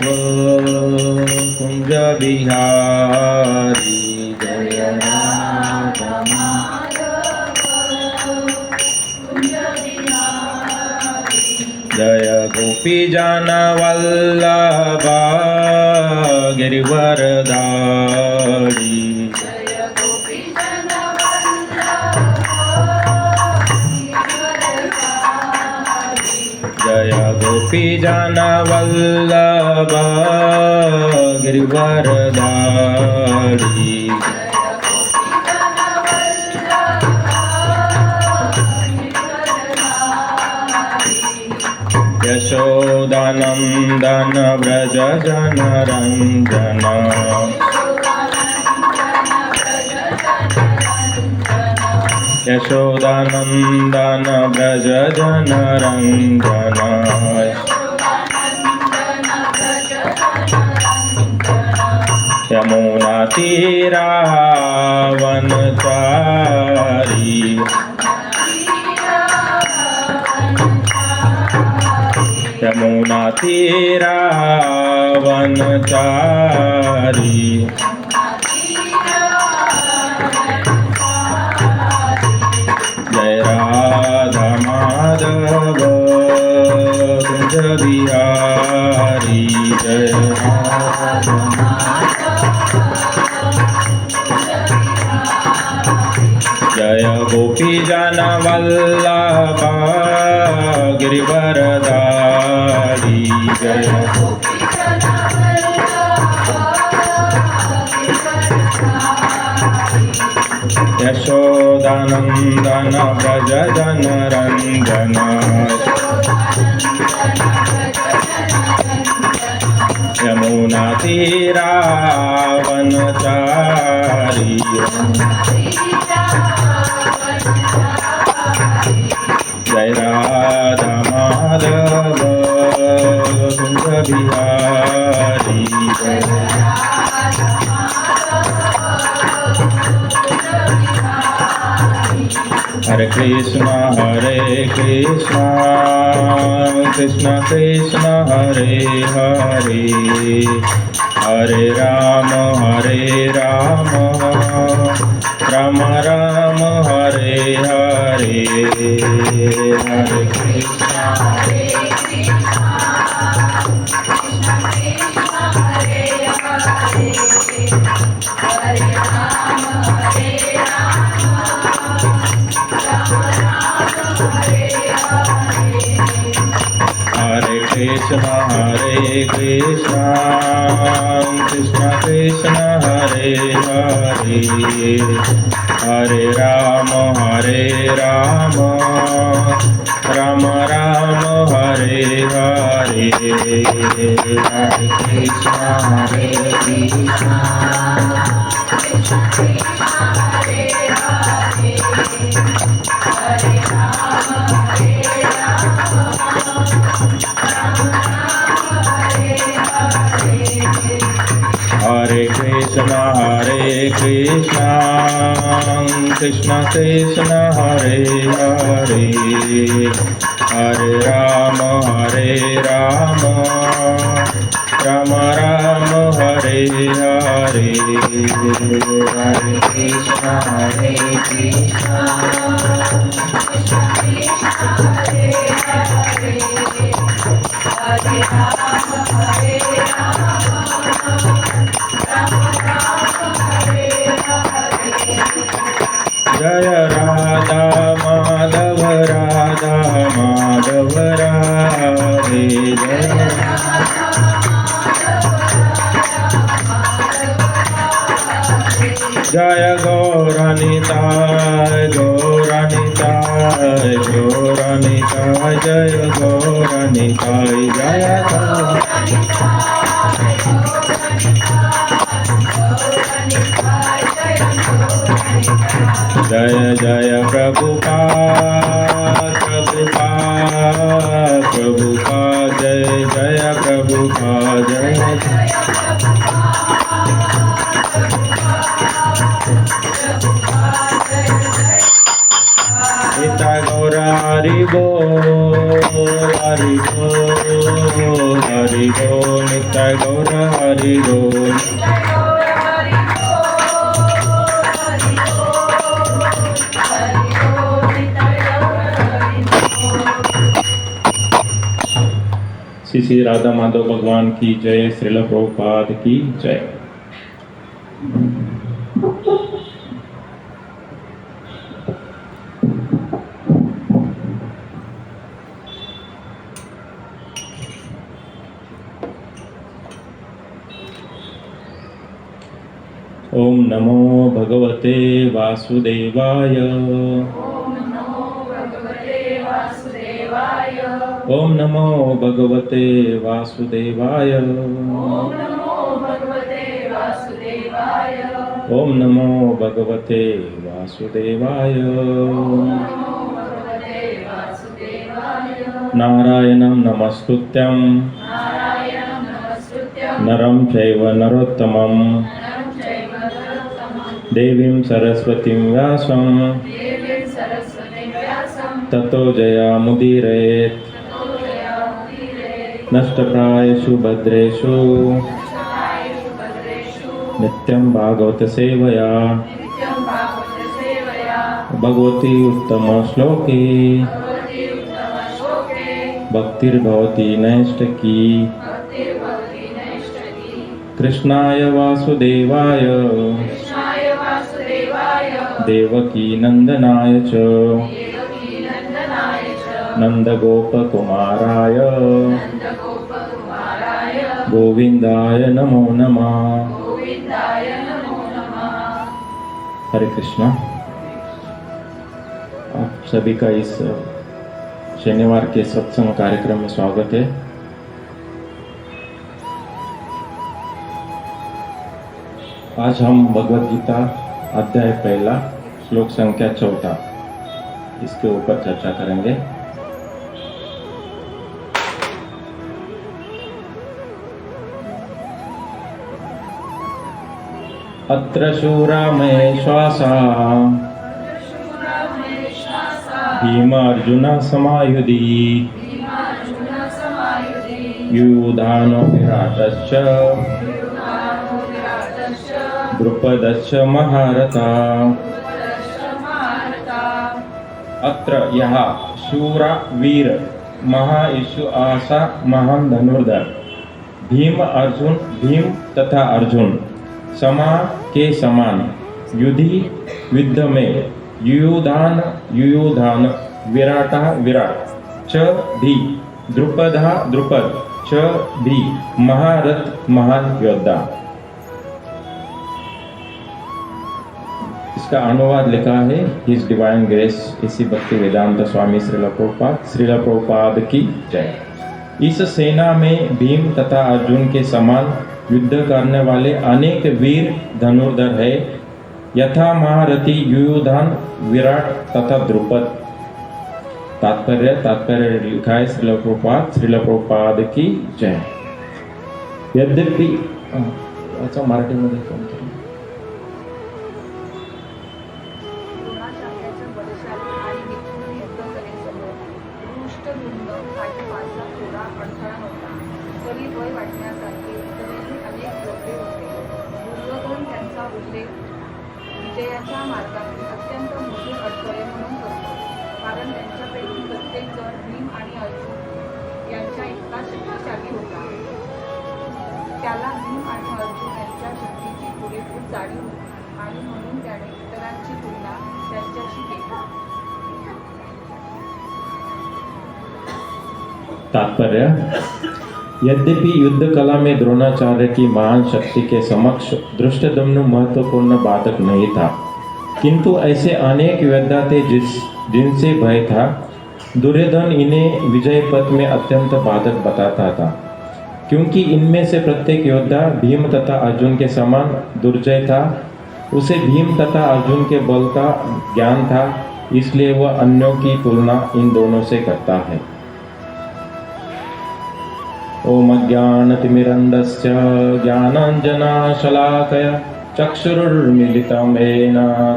कुंज बिहारी जय राधा जय गोपी जन वल्लभा गिरिवरधारी जय गोपी जन वल्लभा गिरिवरधारी यशोदानंदन व्रज जन रंजन यशोदानंदन व्रज जन रंजन यमुना तीरावनचारी यमुना तीरावनचारी जय राधा माधव कुंज बिहारी जय राधा जय गोपी जन वल्लभा गिरिवरधारी जय यशोदानंदन व्रज जन रंजन यमुना तीरावनचारी जय राधा माधव कुंज बिहारी हरे कृष्ण कृष्ण कृष्ण हरे हरे हरे राम राम राम हरे हरे हरे कृष्ण हरे कृष्ण कृष्ण कृष्ण हरे हरे हरे राम राम राम हरे हरे हरे कृष्ण हरे कृष्ण कृष्ण कृष्ण हरे हरे हरे राम राम राम हरे हरे हरे कृष्ण जय राधा माधव राधे जय गौरानिताय जय गौरानिताय जय जय जय प्रभुपाद जय जय प्रभुपाद जय पिता गौर गौर हरि बोल, हरि बोल, हरि बोल, नित्य गौर हरि बोल। श्री श्री राधा माधव भगवान की जय, श्रील प्रभुपाद की जय। ओम नमो भगवते वासुदेवाय, ओम नमो भगवते वासुदेवाय, ओम नमो भगवते वासुदेवाय, ओम नमो भगवते वासुदेवाय, ओम नमो भगवते वासुदेवाय। ओम नमो भगवते वासुदेवाय। नारायणं नमस्कृत्यं नारायणं नमस्कृत्यं नरं चैव नरोत्तमं नरं चैव नरोत्तमं देवीं सरस्वतीं व्यासं देवीं सरस्वतीं व्यासं ततो जयामुदीरयेत्। ततो जयामुदीरयेत्। नष्टप्रायेषु भद्रेषु नष्टप्रायेषु भद्रेषु नित्यं भागवत सेवया नित्यं भागवतसेवया भगवती उत्तमश्लोके भगवती उत्तमश्लोके भक्तिर्भवति नैष्ठकी। भक्तिर्भवति नैष्ठकी। कृष्णाय वासुदेवाय कृष्णाय वासुदेवाय देवकी नन्दनाय च देवकी नन्दनाय च नन्दगोपकुमाराय नन्दगोपकुमाराय गोविन्दाय नमो नमः। गोविन्दाय नमो नमः। हरे कृष्णा। आप सभी का इस शनिवार के सत्संग कार्यक्रम में स्वागत है। आज हम भगवद गीता अध्याय पहला श्लोक संख्या 14 इसके ऊपर चर्चा करेंगे। अत्र शूरा में श्वासा भीमार्जुन समायुधि युधानो विराटश्च द्रुपदश्च महारथा। अत्र यहाँ शूरा वीर महायशु आशा महान धनुर्धर भीम अर्जुन भीम तथा अर्जुन समा के समान युधि युद्ध में युयुधान विराटा विराट च भी द्रुपदा द्रुपद च भी महारथ महान योद्धा। इसका अनुवाद लिखा है हिज डिवाइन ग्रेस इसी भक्ति वेदांत स्वामी श्रील प्रभुपाद की जय। इस सेना में भीम तथा अर्जुन के समान युद्ध करने वाले अनेक वीर धनुर्धर है, यथा महारथी युयुधान विराट तथा द्रुपद। तात्पर्य लिखा है श्रील प्रभुपाद की जय। यद्यपि अच्छा मराठीमध्ये कोणतं द्रोणाचार्याच्या बलशाली आणि निपुण युद्धकलेसमोर धृष्टद्युम्न पाठीमागचा थोडा अडथळा नव्हता. तरी भय वाटण्यासारखे इतरही अनेक योद्धे होते. दुर्योधन त्यांचा उल्लेख विजयाच्या मार्गातील अत्यंत मोठे अडथळे म्हणून करतो, कारण त्यांच्यापैकी प्रत्येक जण भीम आणि अर्जुन यांच्या इतका शक्तिशाली होता. त्याला भीम आणि अर्जुन यांच्या शक्तीची पुरेपूर जाणीव होती आणि म्हणून त्याने इतरांची तुलना त्यांच्याशी केली. तात्पर्य यद्यपि युद्ध कला में द्रोणाचार्य की महान शक्ति के समक्ष धृष्टद्युम्न महत्वपूर्ण बाधक नहीं था, किंतु ऐसे अनेक योद्धा थे जिनसे भय था। दुर्योधन इन्हें विजय पथ में अत्यंत बाधक बताता था, क्योंकि इनमें से प्रत्येक योद्धा भीम तथा अर्जुन के समान दुर्जय था। उसे भीम तथा अर्जुन के बल का ज्ञान था, इसलिए वह अन्यों की तुलना इन दोनों से करता है। ओम अज्ञानतिमिरन्धस्य ज्ञानाञ्जनशलाकया चक्षुरुन्मीलितं येन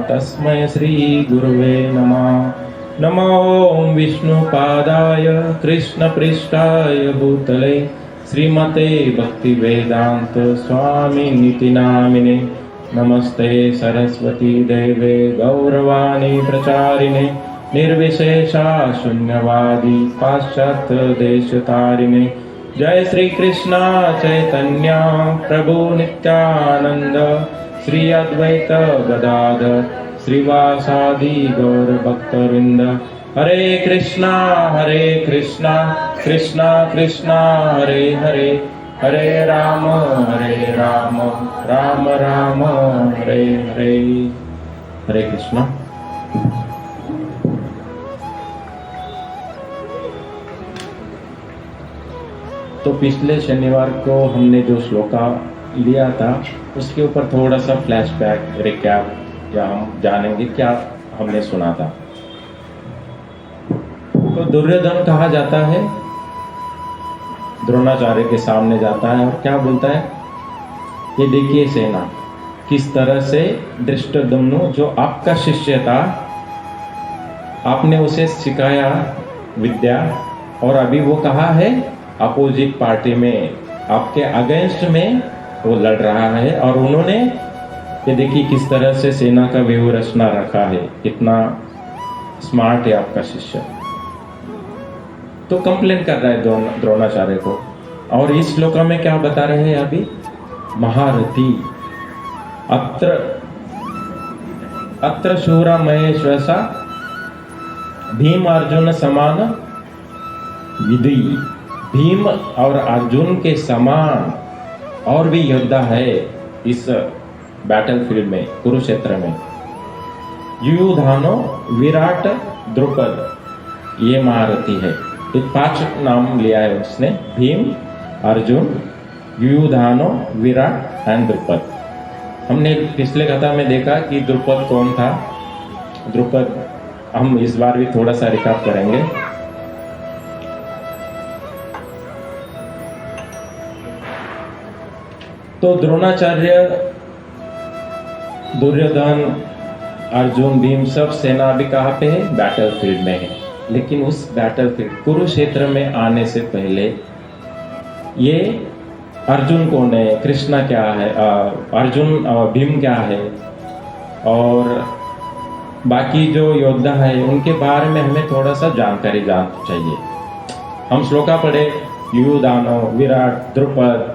तस्मै श्रीगुरुवे नमः। नमो विष्णुपादाय कृष्णपृष्ठाय भूतले श्रीमते भक्तिवेदांत स्वामी निति नामिने नमस्ते सरस्वती देवे गौरवाणी प्रचारिणे निर्विशेषा शून्यवादी पाश्चात्य देशतारिणे जय श्री कृष्णा चैतन्य प्रभु नित्यानंद श्री अद्वैत गदाधर श्रीवासादि गौर भक्तवृंद हरे कृष्णा कृष्णा कृष्णा हरे हरे हरे राम राम राम हरे हरे। हरे कृष्णा। तो पिछले शनिवार को हमने जो श्लोका लिया था उसके ऊपर थोड़ा सा फ्लैशबैक रिकैप या हम जानेंगे क्या हमने सुना था। तो दुर्योधन कहा जाता है, द्रोणाचार्य के सामने जाता है और क्या बोलता है, ये देखिए सेना किस तरह से धृष्टद्युम्न जो आपका शिष्य था, आपने उसे सिखाया विद्या और अभी वो कहा है अपोजिट पार्टी में आपके अगेंस्ट में वो लड़ रहा है और उन्होंने ये देखिए किस तरह से सेना का व्यूह रचना रखा है, कितना स्मार्ट है आपका शिष्य। तो कंप्लेन कर रहा है द्रोणाचार्य को। और इस श्लोका में क्या बता रहे हैं अभी, महारथी अत्र शूरा महेश्वसा भीम अर्जुन समान विधि। भीम और अर्जुन के समान और भी योद्धा है इस बैटलफील्ड में, कुरुक्षेत्र में। युयुधानो विराट द्रुपद ये महारथी है। ये 5 नाम लिया है उसने, भीम, अर्जुन, युयुधानो, विराट एंड द्रुपद। हमने पिछले कथा में देखा कि द्रुपद कौन था। द्रुपद हम इस बार भी थोड़ा सा रिकैप करेंगे। तो द्रोणाचार्य, दुर्योधन, अर्जुन, भीम सब सेना अभी कहाँ पे है, बैटलफील्ड में है। लेकिन उस बैटलफील्ड कुरुक्षेत्र में आने से पहले ये अर्जुन कौन है, कृष्णा क्या है, अर्जुन और भीम क्या है और बाकी जो योद्धा है उनके बारे में हमें थोड़ा सा जानकारी चाहिए। हम श्लोका पढ़े युयुधानो, विराट, द्रुपद,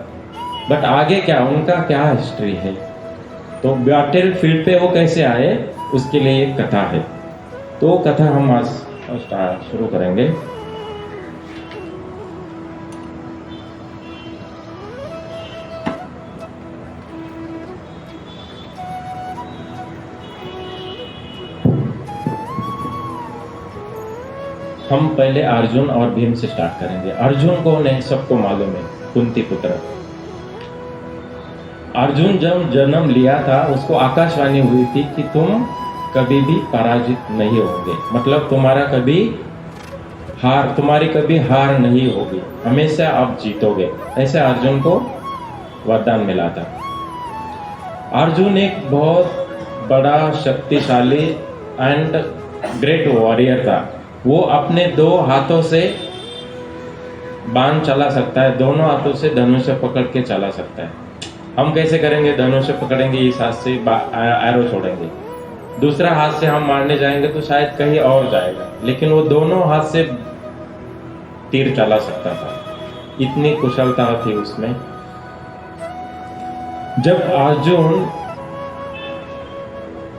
बट आगे क्या उनका क्या हिस्ट्री है, तो बैटल फील्ड पे वो कैसे आए उसके लिए एक कथा है। तो कथा हम आज शुरू करेंगे। हम पहले अर्जुन और भीम से स्टार्ट करेंगे। अर्जुन कौन है, सबको मालूम है, कुंती पुत्र। अर्जुन जब जन्म लिया था उसको आकाशवाणी हुई थी कि तुम कभी भी पराजित नहीं होगे, मतलब तुम्हारी कभी हार नहीं होगी, हमेशा आप जीतोगे, ऐसे अर्जुन को वरदान मिला था। अर्जुन एक बहुत बड़ा शक्तिशाली एंड ग्रेट वॉरियर था। वो अपने 2 हाथों से बाण चला सकता है, दोनों हाथों से धनुष पकड़ के चला सकता है। हम कैसे करेंगे, धनुष पकड़ेंगे, इस हाथ से एरो छोड़ेंगे, दूसरा हाथ से हम मारने जाएंगे तो शायद कहीं और जाएगा, लेकिन वो दोनों हाथ से तीर चला सकता था, इतनी कुशलता थी उसमें। जब अर्जुन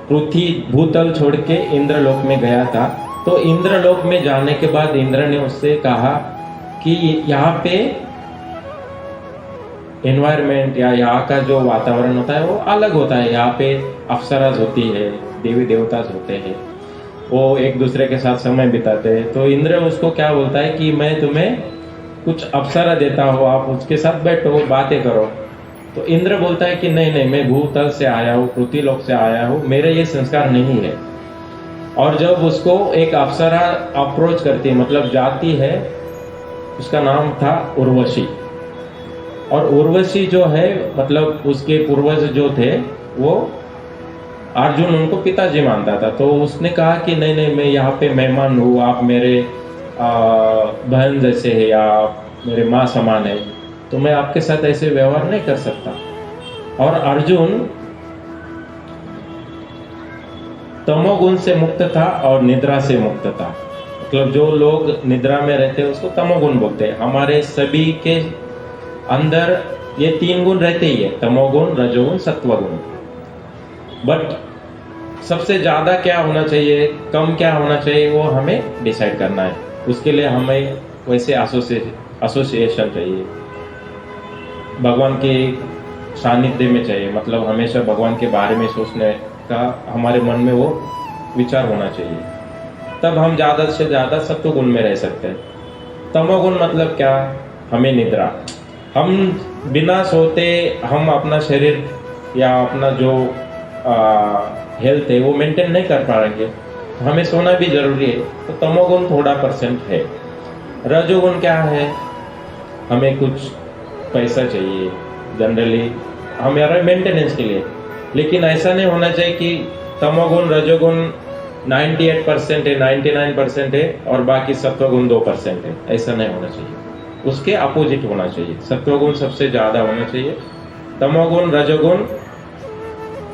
पृथ्वी भूतल छोड़ के इंद्रलोक में गया था, तो इंद्रलोक में जाने के बाद इंद्र ने उससे कहा कि यहाँ पे एनवायरमेंट या यहाँ का जो वातावरण होता है वो अलग होता है। यहाँ पे अप्सराज होती है, देवी देवता होते हैं, वो एक दूसरे के साथ समय बिताते हैं। तो इंद्र उसको क्या बोलता है कि मैं तुम्हें कुछ अप्सरा देता हूँ, आप उसके साथ बैठो, बातें करो। तो इंद्र बोलता है कि नहीं, मैं भूतल से आया हूँ, पृथ्वीलोक से आया हूँ, मेरे ये संस्कार नहीं है। और जब उसको एक अप्सरा अप्रोच करती है, मतलब जाती है, उसका नाम था उर्वशी। और उर्वशी जो है, मतलब उसके पूर्वज जो थे वो अर्जुन उनको पिताजी मानता था। तो उसने कहा कि नहीं नहीं, मैं यहाँ पे मेहमान हूँ, आप मेरे बहन जैसे है या आप मेरे माँ समान है, तो मैं आपके साथ ऐसे व्यवहार नहीं कर सकता। और अर्जुन तमोगुण से मुक्त था और निद्रा से मुक्त था। मतलब जो लोग निद्रा में रहते हैं उसको तमोगुण बोलते हैं। हमारे सभी के अंदर ये 3 गुण रहते ही है, तमोगुण, रजोगुण, सत्वगुण। बट सबसे ज्यादा क्या होना चाहिए, कम क्या होना चाहिए, वो हमें डिसाइड करना है। उसके लिए हमें वैसे एसोसिएशन चाहिए, भगवान के सानिध्य में चाहिए। मतलब हमेशा भगवान के बारे में सोचने का हमारे मन में वो विचार होना चाहिए, तब हम ज्यादा से ज्यादा सत्वगुण में रह सकते हैं। तमोगुण मतलब क्या, हमें निद्रा, हम बिना सोते हम अपना शरीर या अपना जो हेल्थ है वो मेंटेन नहीं कर पाएंगे, तो हमें सोना भी जरूरी है। तो तमोगुण थोड़ा % है। रजोगुण क्या है, हमें कुछ पैसा चाहिए जनरली हमारे मेंटेनेंस के लिए, लेकिन ऐसा नहीं होना चाहिए कि तमोगुण रजोगुण 98% है, 99% है और बाकी सत्वगुण 2% है। ऐसा नहीं होना चाहिए, उसके अपोजिट होना चाहिए। सत्वगुण सबसे ज्यादा होना चाहिए, तमोगुण रजोगुण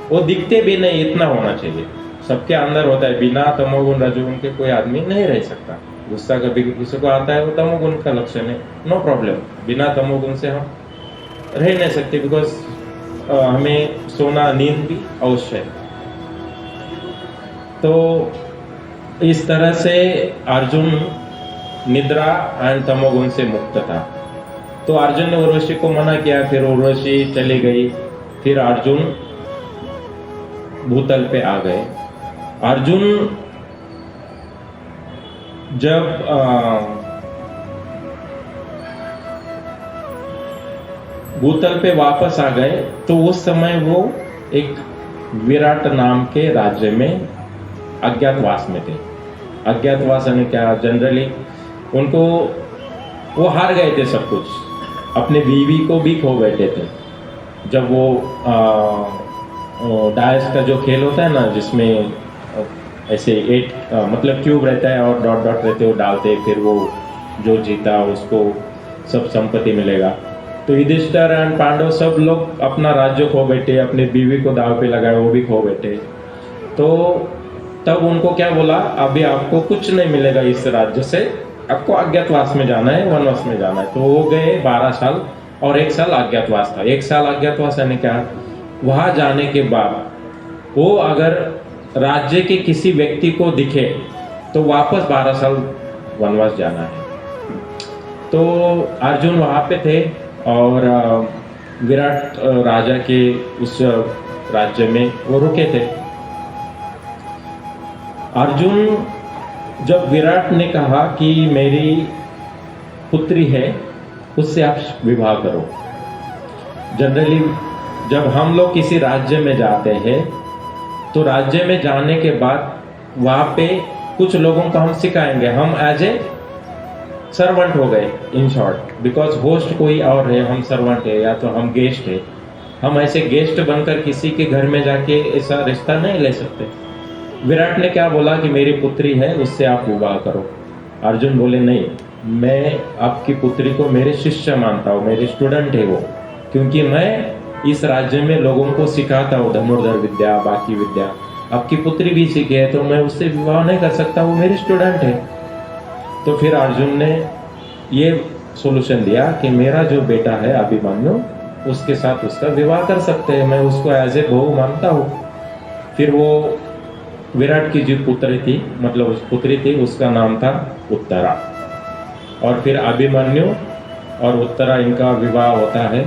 वो दिखते भी नहीं इतना होना चाहिए। सबके अंदर होता है, बिना तमोगुण रजोगुण के कोई आदमी नहीं रह सकता। गुस्सा कभी किसी को आता है वो तमोगुण का लक्षण है, नो प्रॉब्लम। बिना तमोगुण से हम रह नहीं सकते, बिकॉज हमें सोना, नींद भी अवश्य है। तो इस तरह से अर्जुन निद्रा एंड तमोगुण से मुक्त था। तो अर्जुन ने उर्वशी को मना किया, फिर उर्वशी चली गई, फिर अर्जुन भूतल पे आ गए। अर्जुन जब भूतल पे वापस आ गए तो उस समय वो एक विराट नाम के राज्य में अज्ञातवास में थे। अज्ञातवास यानी क्या, जनरली उनको वो हार गए थे सब कुछ, अपने बीवी को भी खो बैठे थे। जब वो डायस का जो खेल होता है ना, जिसमें ऐसे 8 मतलब क्यूब रहता है और डॉट डॉट रहते, वो डालते, फिर वो जो जीता उसको सब संपत्ति मिलेगा। तो युधिष्ठिर एंड पांडव सब लोग अपना राज्य खो बैठे, अपनी बीवी को दाव पे लगाए, वो भी खो बैठे। तो तब उनको क्या बोला, अभी आपको कुछ नहीं मिलेगा इस राज्य से, आपको अज्ञातवास में जाना है, वनवास में जाना है। तो वो गए 12 साल और 1 साल अज्ञातवास था। 1 साल अज्ञातवास यानी क्या, वहां जाने के बाद वो अगर राज्य के किसी व्यक्ति को दिखे तो वापस 12 साल वनवास जाना है। तो अर्जुन वहां पे थे और विराट राजा के उस राज्य में वो रुके थे। अर्जुन जब विराट ने कहा कि मेरी पुत्री है, उससे आप विवाह करो। जनरली जब हम लोग किसी राज्य में जाते हैं तो राज्य में जाने के बाद वहाँ पे कुछ लोगों को हम सिखाएंगे, हम एज ए सर्वेंट हो गए इन शॉर्ट, बिकॉज होस्ट कोई और है, हम सर्वेंट है या तो हम गेस्ट है। हम ऐसे गेस्ट बनकर किसी के घर में जाके ऐसा रिश्ता नहीं ले सकते। विराट ने क्या बोला कि मेरी पुत्री है, उससे आप विवाह करो। अर्जुन बोले नहीं, मैं आपकी पुत्री को मेरे शिष्य मानता हूँ, मेरे स्टूडेंट है वो, क्योंकि मैं इस राज्य में लोगों को सिखाता हूँ धनुर्धर विद्या, बाकी विद्या। आपकी पुत्री भी सीखे है तो मैं उससे विवाह नहीं कर सकता, वो मेरी स्टूडेंट है। तो फिर अर्जुन ने ये सोल्यूशन दिया कि मेरा जो बेटा है अभिमन्यु, उसके साथ उसका विवाह कर सकते हैं, मैं उसको एज ए बहू मानता हूँ। फिर वो विराट की जो पुत्री थी, मतलब उस पुत्री थी, उसका नाम था उत्तरा। और फिर अभिमन्यु और उत्तरा इनका विवाह होता है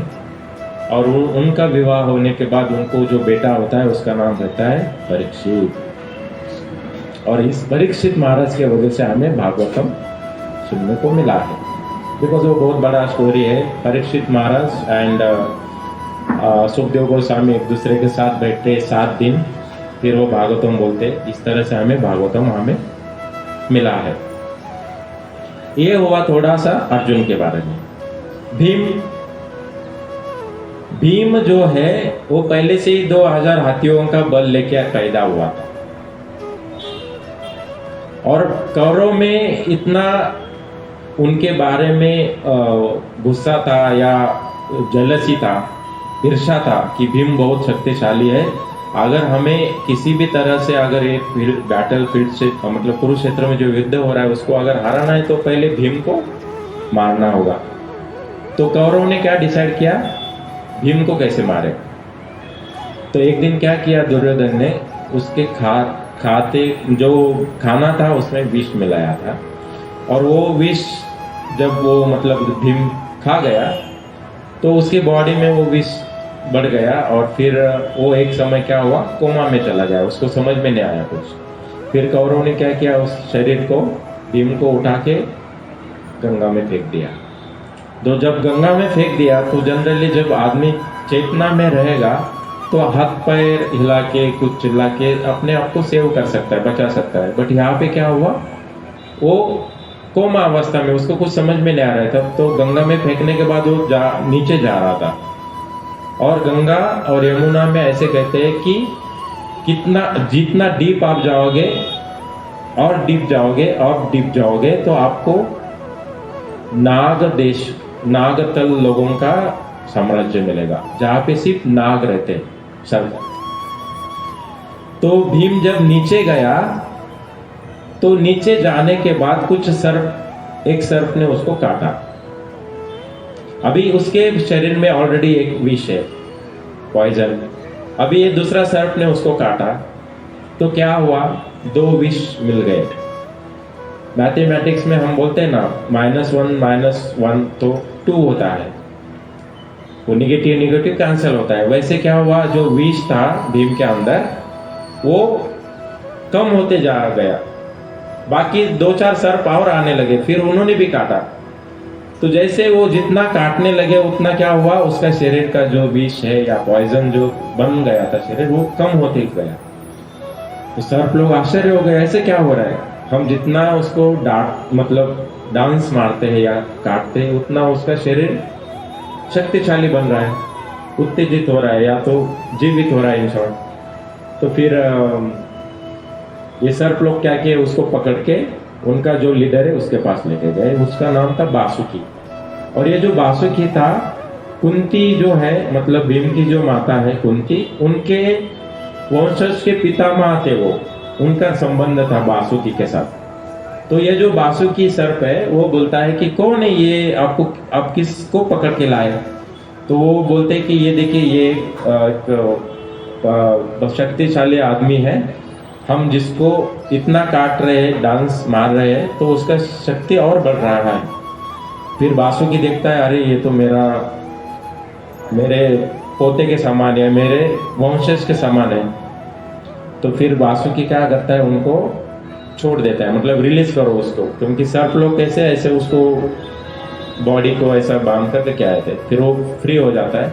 और उनका विवाह होने के बाद उनको जो बेटा होता है उसका नाम रहता है परीक्षित। और इस परीक्षित महाराज की वजह से हमें भागवतम सुनने को मिला है, बिकॉज वो बहुत बड़ा स्टोरी है। परीक्षित महाराज एंड सुखदेव गोस्वामी एक दूसरे के साथ बैठते 7 दिन, फिर वो भागवतम बोलते। इस तरह से हमें भागवतम हमें मिला है। ये हुआ थोड़ा सा अर्जुन के बारे में। भीम जो है वो पहले से ही 2000 हाथियों का बल लेके पैदा हुआ था, और कौरव में इतना उनके बारे में गुस्सा था या जलसी था, ईर्ष्या था कि भीम बहुत शक्तिशाली है। अगर हमें किसी भी तरह से अगर एक बैटल फील्ड से मतलब कुरुक्षेत्र में जो युद्ध हो रहा है उसको अगर हराना है तो पहले भीम को मारना होगा। तो कौरव ने क्या डिसाइड किया, भीम को कैसे मारे। तो एक दिन क्या किया दुर्योधन ने, उसके खाते जो खाना था उसमें विष मिलाया था, और वो विष जब वो मतलब भीम खा गया तो उसकी बॉडी में वो विष बढ़ गया, और फिर वो एक समय क्या हुआ, कोमा में चला गया, उसको समझ में नहीं आया कुछ। फिर कौरव ने क्या किया, उस शरीर को भीम को उठा के गंगा में फेंक दिया। तो जब गंगा में फेंक दिया तो जनरली जब आदमी चेतना में रहेगा तो हाथ पैर हिला के कुछ चिल्ला के अपने आप को सेव कर सकता है, बचा सकता है। बट यहाँ पे क्या हुआ, वो कोमा अवस्था में, उसको कुछ समझ में नहीं आ रहा था। तो गंगा में फेंकने के बाद वो नीचे जा रहा था, और गंगा और यमुना में ऐसे कहते हैं कि जितना डीप आप जाओगे और डीप जाओगे और डीप जाओगे तो आपको नागतल लोगों का साम्राज्य मिलेगा, जहां पे सिर्फ नाग रहते हैं, सर्प। तो भीम जब नीचे गया तो नीचे जाने के बाद एक सर्प ने उसको काटा। अभी उसके शरीर में ऑलरेडी एक विष है, पॉइजन। अभी ये दूसरा सर्प ने उसको काटा तो क्या हुआ, 2 विष मिल गए। मैथमेटिक्स में हम बोलते हैं ना, -1 तो 2 होता है, वो निगेटिव कैंसिल होता है। वैसे क्या हुआ, जो विष था भीम के अंदर वो कम होते जा गया। बाकी 2-4 सर्प और आने लगे, फिर उन्होंने भी काटा। तो जैसे वो जितना काटने लगे उतना क्या हुआ, उसका शरीर का जो विष है या पॉइजन जो बन गया था शरीर, वो कम होते गया। तो सर्प लोग आश्चर्य हो गए, ऐसे क्या हो रहा है। हम जितना उसको डांस मारते हैं या काटते हैं उतना उसका शरीर शक्तिशाली बन रहा है, उत्तेजित हो रहा है या तो जीवित हो रहा है इन शॉर्ट। तो फिर ये सर्प लोग क्या किए, उसको पकड़ के उनका जो लीडर है उसके पास लेके गए, उसका नाम था बासुकी। और ये जो बासुकी था, कुंती जो है मतलब भीम की जो माता है कुंती, उनके वंशज के पितामह थे वो, उनका संबंध था बासुकी के साथ। तो ये जो बासुकी सर्प है वो बोलता है कि कौन है ये, आप किसको पकड़ के लाए। तो वो बोलते हैं कि ये देखिए ये एक शक्तिशाली आदमी है, हम जिसको इतना काट रहे हैं, डांस मार रहे हैं, तो उसका शक्ति और बढ़ रहा है। फिर बासुकी देखता है, अरे ये तो मेरे पोते के समान है, मेरे वंशज के समान है। तो फिर बासुकी क्या करता है, उनको छोड़ देता है, मतलब रिलीज करो उसको, क्योंकि सर्प लोग कैसे ऐसे उसको बॉडी को ऐसा बांध करके क्या आते, फिर वो फ्री हो जाता है।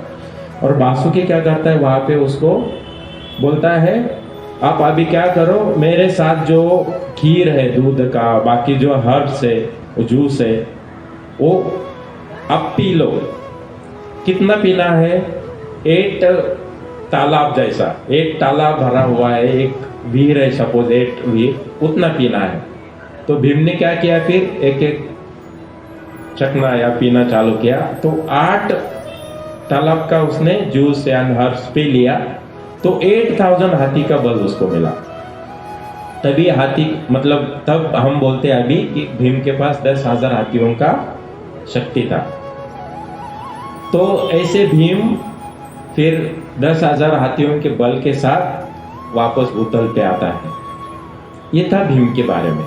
और बासुकी क्या करता है, वहां पे उसको बोलता है आप अभी क्या करो, मेरे साथ जो खीर है दूध का, बाकी जो हर्ब्स है, जूस है, वो आप पी लो। कितना पीना है, 8 तालाब जैसा, 1 तालाब भरा हुआ है, एक वीर है सपोज 8 वीर, उतना पीना है। तो भीम ने क्या किया, फिर एक चखना या पीना चालू किया। तो 8 तालाब का उसने जूस एंड हर्ब्स पी लिया। तो 8000 हाथी का बल उसको मिला। तभी हाथी मतलब तब हम बोलते हैं अभी कि भीम के पास 10,000 हाथियों का शक्ति था। तो ऐसे भीम फिर 10,000 हाथियों के बल के साथ वापस भूतल पे आता है। ये था भीम के बारे में।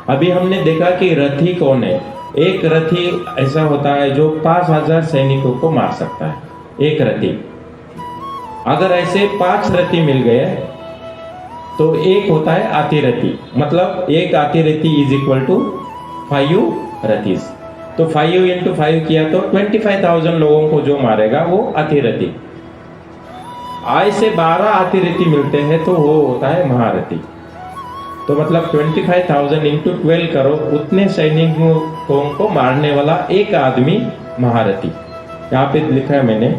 अभी हमने देखा कि रथी कौन है। एक रथी ऐसा होता है जो 5,000 सैनिकों को मार सकता है, एक रथी। अगर ऐसे 5 रथी मिल गए तो एक होता है आतिरथी, मतलब एक आतिरथी इज इक्वल टू 5 रथीज। तो 5 into 5 किया तो 25,000 लोगों को जो मारेगा वो आतिरथी। ऐसे 12 आतिरथी मिलते हैं तो वो होता है महारथी। तो मतलब 25,000 into 12 करो, उतने सैनिकों को मारने वाला एक आदमी महारथी। यहाँ पे लिखा है मैंने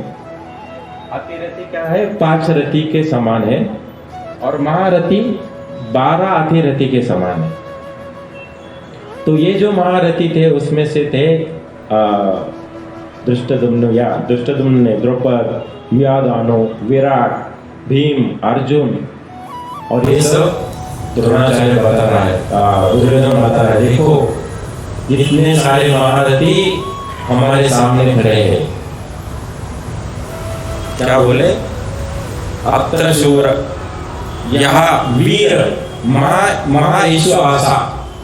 अतिरथी क्या है? 5 रथी के समान है, और महारथी 12 अतिरथी के समान है। तो ये जो महारथी थे उसमें से थे दुष्टदुम्न ने द्रौपद, युधानो, विराट, भीम, अर्जुन, और ये सब द्रोणाचार्य बता रहा है, दुर्योधन बता रहा है, देखो इतने सारे महारथी हमारे सामने खड़े हैं। क्या बोले? अत्र शूर, यहाँ वीर, महाईश्वासा,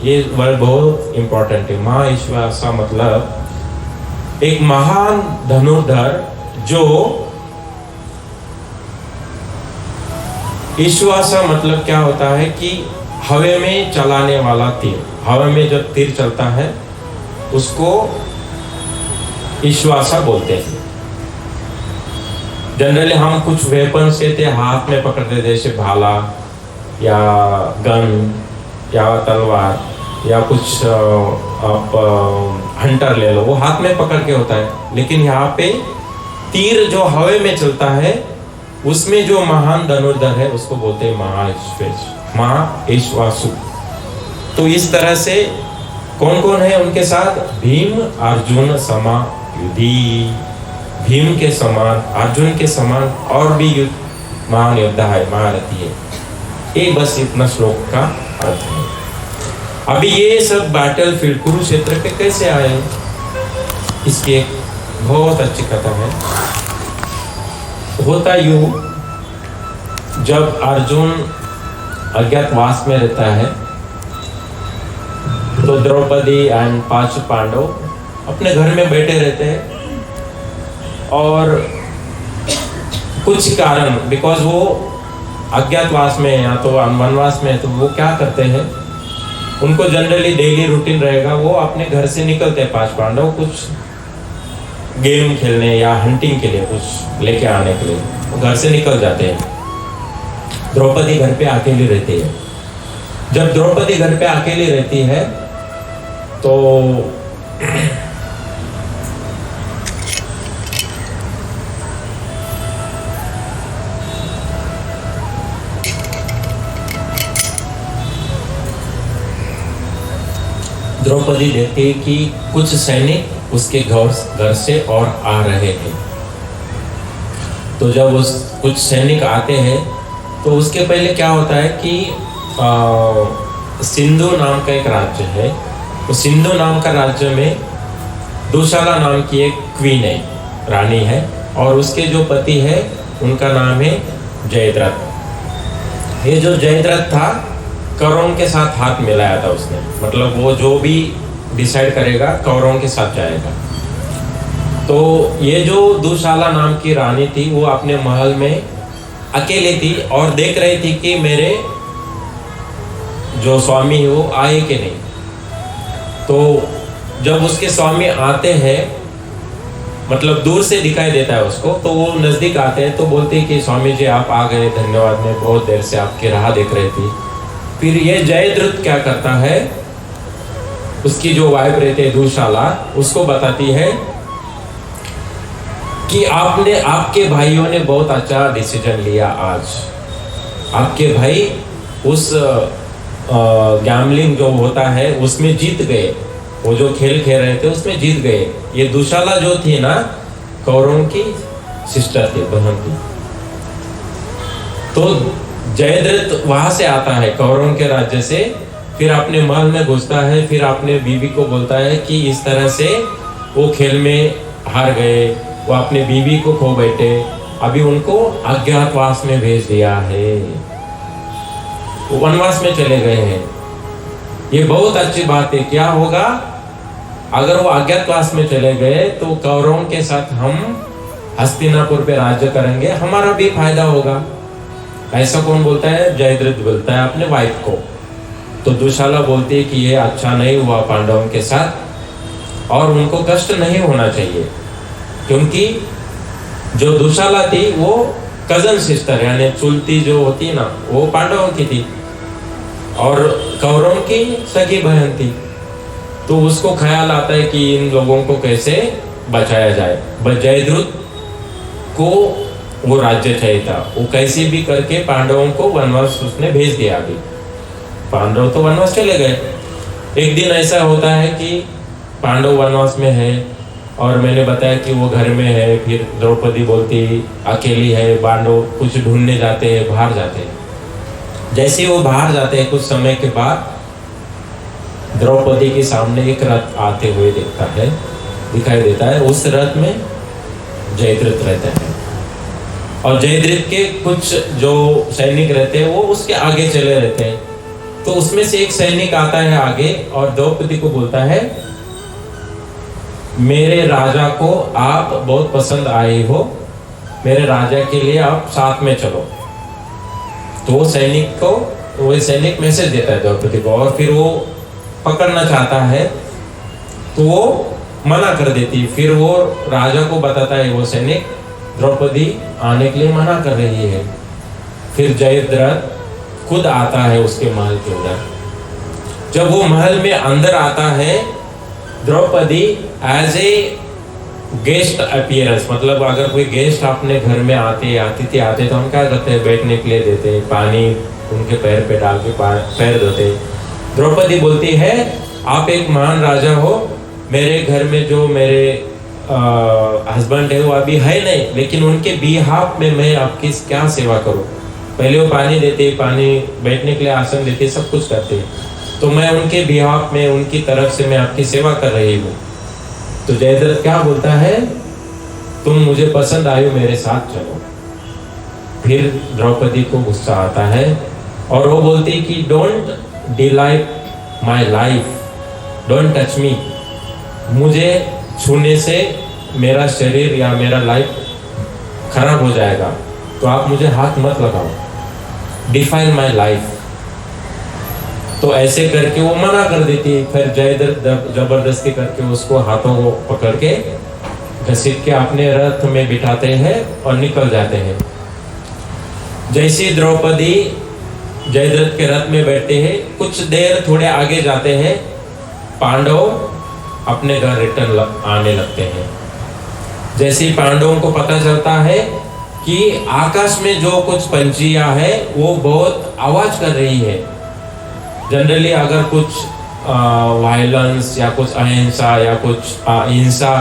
ये वर्ड बहुत इंपॉर्टेंट है। महाईश्वासा मतलब एक महान धनुर्धर, जो ईश्वासा मतलब क्या होता है कि हवा में चलाने वाला तीर। हवा में जब तीर चलता है उसको ईश्वासा बोलते हैं। जनरली हम कुछ वेपन से थे हाथ में पकड़ते, जैसे भाला या गन या तलवार या कुछ आप हंटर ले लो, वो हाथ में पकड़ के होता है। लेकिन यहाँ पे तीर जो हवा में चलता है, उसमें जो महान धनुर्धर है उसको बोलते हैं महाईश्वासु। तो इस तरह से कौन कौन है उनके साथ? भीम अर्जुन समा युधि, भीम के समान, अर्जुन के समान और भी महान योद्धा है, महारथी है। ये बस इतना श्लोक का अर्थ है। अभी ये सब बैटल फील्ड कुरुक्षेत्र पे कैसे आए, इसकी एक बहुत अच्छी कथा है। होता यूं, जब अर्जुन अज्ञातवास में रहता है तो द्रौपदी एंड 5 पांडव अपने घर में बैठे रहते हैं, और कुछ कारण, बिकॉज वो अज्ञातवास में या तो वनवास में है, तो वो क्या करते हैं, उनको जनरली डेली रूटीन रहेगा, वो अपने घर से निकलते हैं 5 पांडव कुछ गेम खेलने या हंटिंग के लिए, कुछ लेके आने के लिए, वो घर से निकल जाते हैं। द्रौपदी घर पे अकेली रहती है। जब द्रौपदी घर पे अकेली रहती है तो द्रौपदी देखती है कि कुछ सैनिक उसके घर से और आ रहे हैं। तो जब उस कुछ सैनिक आते हैं तो उसके पहले क्या होता है कि सिंधु नाम का एक राज्य है। तो सिंधु नाम का राज्य में दुशाला नाम की एक क्वीन है, रानी है, और उसके जो पति है उनका नाम है जयद्रथ। ये जो जयद्रथ था, कौरवों के साथ हाथ मिलाया था उसने, मतलब वो जो भी डिसाइड करेगा कौरवों के साथ जाएगा। तो ये जो दुशाला नाम की रानी थी, वो अपने महल में अकेली थी और देख रही थी कि मेरे जो स्वामी है वो आए कि नहीं। तो जब उसके स्वामी आते हैं, मतलब दूर से दिखाई देता है उसको, तो वो नज़दीक आते हैं तो बोलते हैं कि स्वामी जी आप आ गए, धन्यवाद, मैं बहुत देर से आपकी राह देख रही थी। फिर ये जयद्रथ क्या करता है, उसकी जो वाइफ रहती है दुशाला, उसको बताती है कि आपके भाइयों ने बहुत अच्छा डिसीजन लिया आज। आपके भाई उस गैम्बलिंग जो होता है उसमें जीत गए, वो जो खेल खेल रहे थे उसमें जीत गए। ये दुशाला जो थी ना, कौरवों की सिस्टर थी, बहन थी। तो जयद्रथ वहां से आता है कौरवों के राज्य से, फिर अपने महल में घुसता है, फिर अपने बीवी को बोलता है कि इस तरह से वो खेल में हार गए, वो अपने बीवी को खो बैठे, अभी उनको अज्ञातवास में भेज दिया है, वो वनवास में चले गए हैं। ये बहुत अच्छी बात है। क्या होगा अगर वो अज्ञातवास में चले गए तो कौरवों के साथ हम हस्तिनापुर पे राज्य करेंगे, हमारा भी फायदा होगा। ऐसा कौन बोलता है? जयद्रथ बोलता है अपने वाइफ को। तो दुशाला बोलती है कि ये अच्छा नहीं हुआ पांडवों के साथ और उनको कष्ट नहीं होना चाहिए, क्योंकि जो दुशाला थी वो कजन सिस्टर यानी चुलती जो होती है ना, वो पांडवों की थी और कौरवों की सगी बहन थी। तो उसको ख्याल आता है कि इन लोगों को कैसे बचाया जाए। जयद्रथ को वो राज्य चाहिए था। वो कैसे भी करके पांडवों को वनवास उसने भेज दिया। आगे पांडव तो वनवास चले गए। एक दिन ऐसा होता है कि पांडव वनवास में है और मैंने बताया कि वो घर में है। फिर द्रौपदी बोलती अकेली है, पांडव कुछ ढूंढने जाते हैं, बाहर जाते हैं। जैसे वो बाहर जाते हैं कुछ समय के बाद द्रौपदी के सामने एक रथ आते हुए दिखाई देता है। उस रथ में जयद्रथ रहते हैं और जयद्रथ के कुछ जो सैनिक रहते हैं वो उसके आगे चले रहते हैं। तो उसमें से एक सैनिक आता है आगे और द्रौपदी को बोलता है, मेरे राजा को आप बहुत पसंद आए हो, मेरे राजा के लिए आप साथ में चलो। तो वो सैनिक मैसेज देता है द्रौपदी को और फिर वो पकड़ना चाहता है तो वो मना कर देती। फिर वो राजा को बताता है वो सैनिक, द्रौपदी आने के लिए मना कर रही है। फिर जयद्रथ खुद आता है उसके महल के उधर। जब वो महल में अंदर आता है, Draupadi as a guest appearance, मतलब अगर कोई गेस्ट अपने घर में आते तो हम क्या करते हैं, बैठने के लिए देते हैं, पानी उनके पैर पे डाल के पैर धोते। द्रौपदी बोलती है, आप एक महान राजा हो, मेरे घर में जो मेरे हस्बैंड है वो अभी है नहीं, लेकिन उनके बिहाफ में मैं आपकी क्या सेवा करूं। पहले वो पानी देते, पानी बैठने के लिए आसन देते, सब कुछ करते, तो मैं उनके बिहाफ में, उनकी तरफ से मैं आपकी सेवा कर रही हूँ। तो जयद्रथ क्या बोलता है, तुम मुझे पसंद आए हो, मेरे साथ चलो। फिर द्रौपदी को गुस्सा आता है और वो बोलती कि don't delight my life, don't touch me, मुझे छूने से मेरा शरीर या मेरा लाइफ खराब हो जाएगा, तो आप मुझे हाथ मत लगाओ, डिफाइन माई लाइफ। तो ऐसे करके वो मना कर देती है। फिर जयद्रथ जबरदस्ती करके उसको हाथों को पकड़ के घसीट के अपने रथ में बिठाते हैं और निकल जाते हैं। जैसे द्रौपदी जयद्रथ के रथ में बैठते हैं, कुछ देर थोड़े आगे जाते हैं, पांडव अपने घर रिटर्न आने लगते हैं। जैसे ही पांडवों को पता चलता है कि आकाश में जो कुछ पंछियां है वो बहुत आवाज कर रही है। जनरली अगर कुछ वायलेंस या कुछ अहिंसा या कुछ हिंसा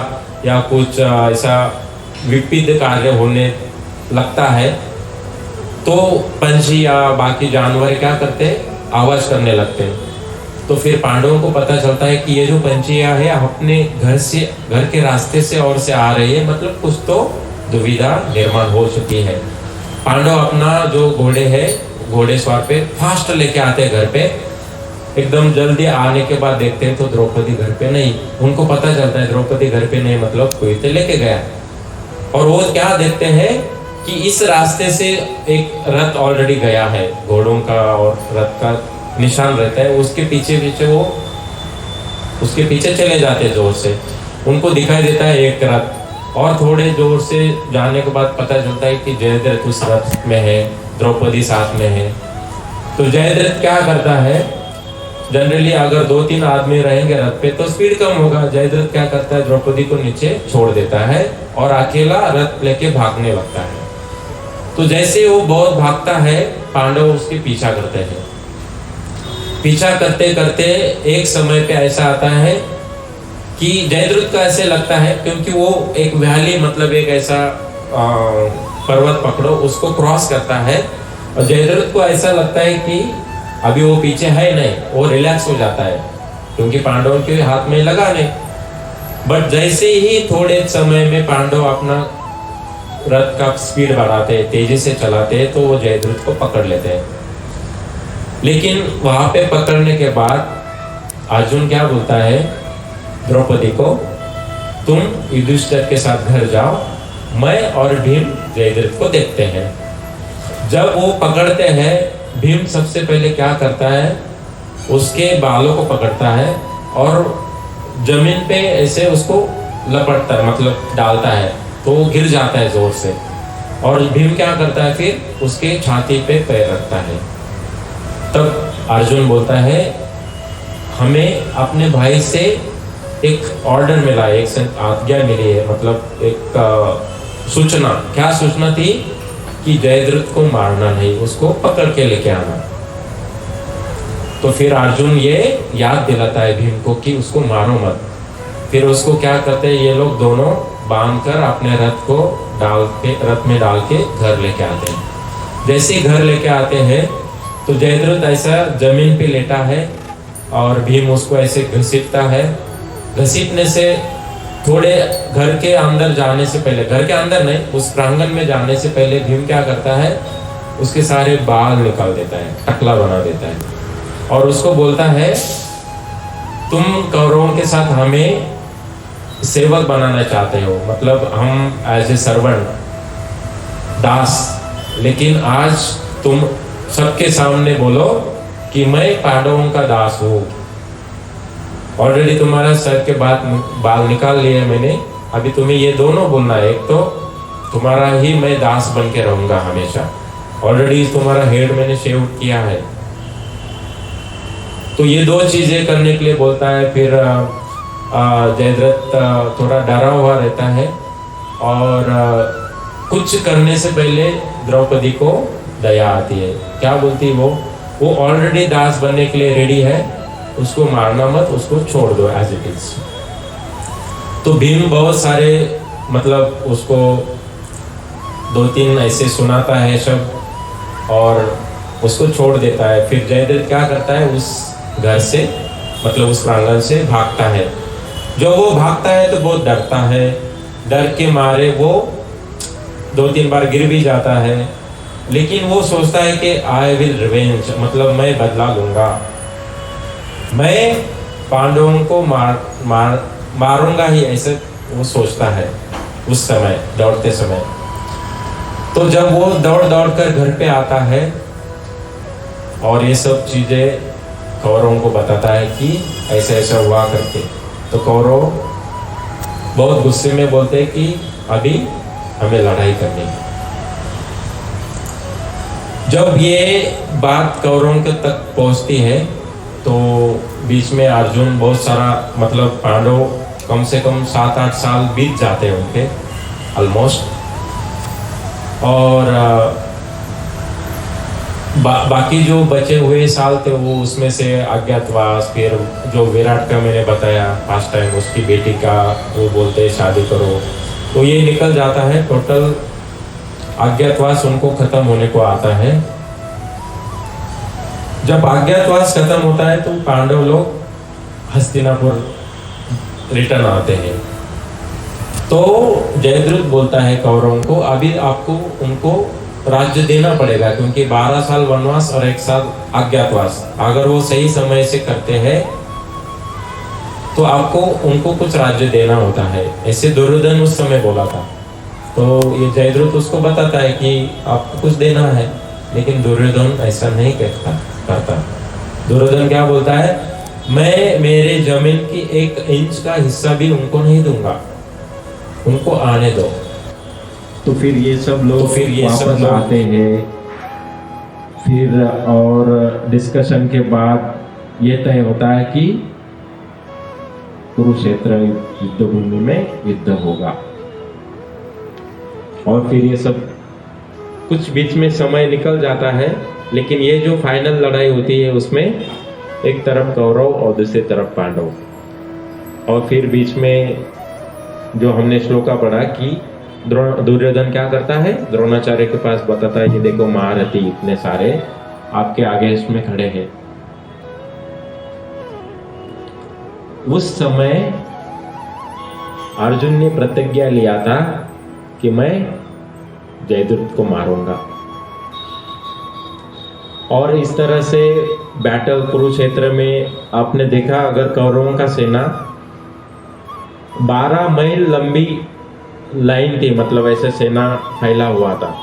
या कुछ ऐसा विपरीत कार्य होने लगता है तो पंछी या बाकी जानवर क्या करते हैं, आवाज करने लगते हैं। तो फिर पांडवों को पता चलता है कि ये जो पंछियां है अपने घर के रास्ते से और से आ रही है, मतलब कुछ तो दुविधा निर्माण हो चुकी है। पांडव अपना जो घोड़े है, घोड़े सवार पे फास्ट लेके आते हैं घर पे। एकदम जल्दी आने के बाद देखते हैं तो द्रौपदी घर पे नहीं। उनको पता चलता है द्रौपदी घर पे नहीं, मतलब कोई तो लेके गया। और वो क्या देखते हैं कि इस रास्ते से एक रथ ऑलरेडी गया है, घोड़ों का और रथ का निशान रहता है, उसके पीछे वो उसके पीछे चले जाते हैं जोर से। उनको दिखाई देता है एक रथ, और थोड़े जोर से जाने के बाद पता चलता है कि जयद्रथ उस रथ में है, द्रौपदी साथ में है। तो जयद्रथ क्या करता है, जनरली अगर 2-3 आदमी रहेंगे रथ पे तो स्पीड कम होगा। जयद्रथ क्या करता है, द्रौपदी को नीचे छोड़ देता है और अकेला रथ लेके भागने लगता है। तो जैसे वो बहुत भागता है, पांडव उसके पीछा करते हैं। पीछा करते करते एक समय पे ऐसा आता है कि जयद्रथ को ऐसे लगता है, क्योंकि वो एक वैली, मतलब एक ऐसा पर्वत पकड़ो, उसको क्रॉस करता है, और जयद्रथ को ऐसा लगता है कि अभी वो पीछे है नहीं, वो रिलैक्स हो जाता है क्योंकि पांडवों के हाथ में लगा नहीं। बट जैसे ही थोड़े समय में पांडव अपना रथ का स्पीड बढ़ाते हैं, तेजी से चलाते हैं, तो वो जयद्रथ को पकड़ लेते हैं। लेकिन वहां पे पकड़ने के बाद अर्जुन क्या बोलता है द्रौपदी को, तुम युधिष्ठिर के साथ घर जाओ, मैं और भीम जयद्रथ को देखते हैं। जब वो पकड़ते हैं, भीम सबसे पहले क्या करता है, उसके बालों को पकड़ता है और जमीन पे ऐसे उसको लपटता है, मतलब डालता है, तो वो गिर जाता है जोर से। और भीम क्या करता है, फिर उसके छाती पे पैर रखता है। तब अर्जुन बोलता है, हमें अपने भाई से एक ऑर्डर मिला है, एक आज्ञा मिली है, मतलब एक सूचना। क्या सूचना थी कि जयद्रथ को मारना नहीं, उसको पकड़ के लेके आना। तो फिर अर्जुन ये याद दिलाता है भीम को कि उसको मारो मत। फिर उसको क्या करते हैं ये लोग दोनों, बांध कर अपने रथ को रथ में डाल के घर लेके आते हैं। जैसे ही घर लेके आते हैं तो जयद्रथ ऐसा जमीन पे लेटा है और भीम उसको ऐसे घसीटता है। घसीटने से थोड़े घर के अंदर जाने से पहले, घर के अंदर नहीं, उस प्रांगण में जाने से पहले भीम क्या करता है, उसके सारे बाल निकाल देता है, टकला बना देता है और उसको बोलता है तुम कौरवों के साथ हमें सेवक बनाना चाहते हो, मतलब हम एज ए सर्वेंट, दास, लेकिन आज तुम सबके सामने बोलो कि मैं पांडवों का दास हूँ। ऑलरेडी तुम्हारा सर के बाल निकाल लिए मैंने, अभी तुम्हें ये दोनों बोलना है, एक तो तुम्हारा ही मैं दास बन के रहूंगा हमेशा, ऑलरेडी तुम्हारा हेड मैंने शेव किया है। तो ये दो चीजें करने के लिए बोलता है। फिर जयद्रथ थोड़ा डरा हुआ रहता है और कुछ करने से पहले द्रौपदी को दया आती है। क्या बोलती है वो ऑलरेडी दास बनने के लिए रेडी है, उसको मारना मत, उसको छोड़ दो एज इट इज। तो भीम बहुत सारे मतलब उसको 2-3 ऐसे सुनाता है शब्द और उसको छोड़ देता है। फिर जयद्रथ क्या करता है, उस घर से मतलब उस प्रांगण से भागता है। जब वो भागता है तो बहुत डरता है, डर के मारे वो 2-3 बार गिर भी जाता है, लेकिन वो सोचता है कि आई विल रिवेंज, मतलब मैं बदला लूंगा, मैं पांडवों को मारूंगा ही, ऐसे वो सोचता है उस समय, दौड़ते समय। तो जब वो दौड़ कर घर पे आता है और ये सब चीजें कौरवों को बताता है कि ऐसा ऐसा हुआ करके, तो कौरव बहुत गुस्से में बोलते हैं कि अभी हमें लड़ाई करनी है। जब ये बात कौरवों के तक पहुंचती है तो बीच में अर्जुन बहुत सारा, मतलब पांडव कम से कम 7-8 साल बीत जाते हैं उनके ऑलमोस्ट, और बाकी जो बचे हुए साल थे वो उसमें से अज्ञातवास, फिर जो विराट का मैंने बताया फास्ट टाइम, उसकी बेटी का वो बोलते हैं शादी करो, तो ये निकल जाता है। टोटल अज्ञातवास उनको खत्म होने को आता है। जब अज्ञातवास खत्म होता है तो पांडव लोग हस्तिनापुर रिटर्न आते हैं। तो जयद्रथ बोलता है कौरवों को अभी आपको उनको राज्य देना पड़ेगा, क्योंकि 12 साल वनवास और 1 साल अज्ञातवास अगर वो सही समय से करते हैं तो आपको उनको कुछ राज्य देना होता है, ऐसे दुर्योधन उस समय बोला था। तो ये जयद्रथ उसको बताता है कि आपको कुछ देना है, लेकिन दुर्योधन ऐसा नहीं करता। दुर्योधन क्या बोलता है, मैं मेरे जमीन की 1 इंच का हिस्सा भी उनको नहीं दूंगा, उनको आने दो। तो फिर ये सब लोग वापस आते हैं। फिर और डिस्कशन के बाद ये तय होता है कि कुरुक्षेत्र युद्ध भूमि में युद्ध होगा। और फिर ये सब कुछ बीच में समय निकल जाता है, लेकिन ये जो फाइनल लड़ाई होती है उसमें एक तरफ कौरव और दूसरी तरफ पांडव। और फिर बीच में जो हमने श्लोका पढ़ा कि दुर्योधन क्या करता है, द्रोणाचार्य के पास बताता है कि देखो महारथी इतने सारे आपके आगे इसमें खड़े हैं। उस समय अर्जुन ने प्रतिज्ञा लिया था कि मैं जयद्रथ को मारूंगा। और इस तरह से बैटल कुरुक्षेत्र में आपने देखा, अगर कौरवों का सेना 12 मील लंबी लाइन थी, मतलब ऐसे सेना फैला हुआ था।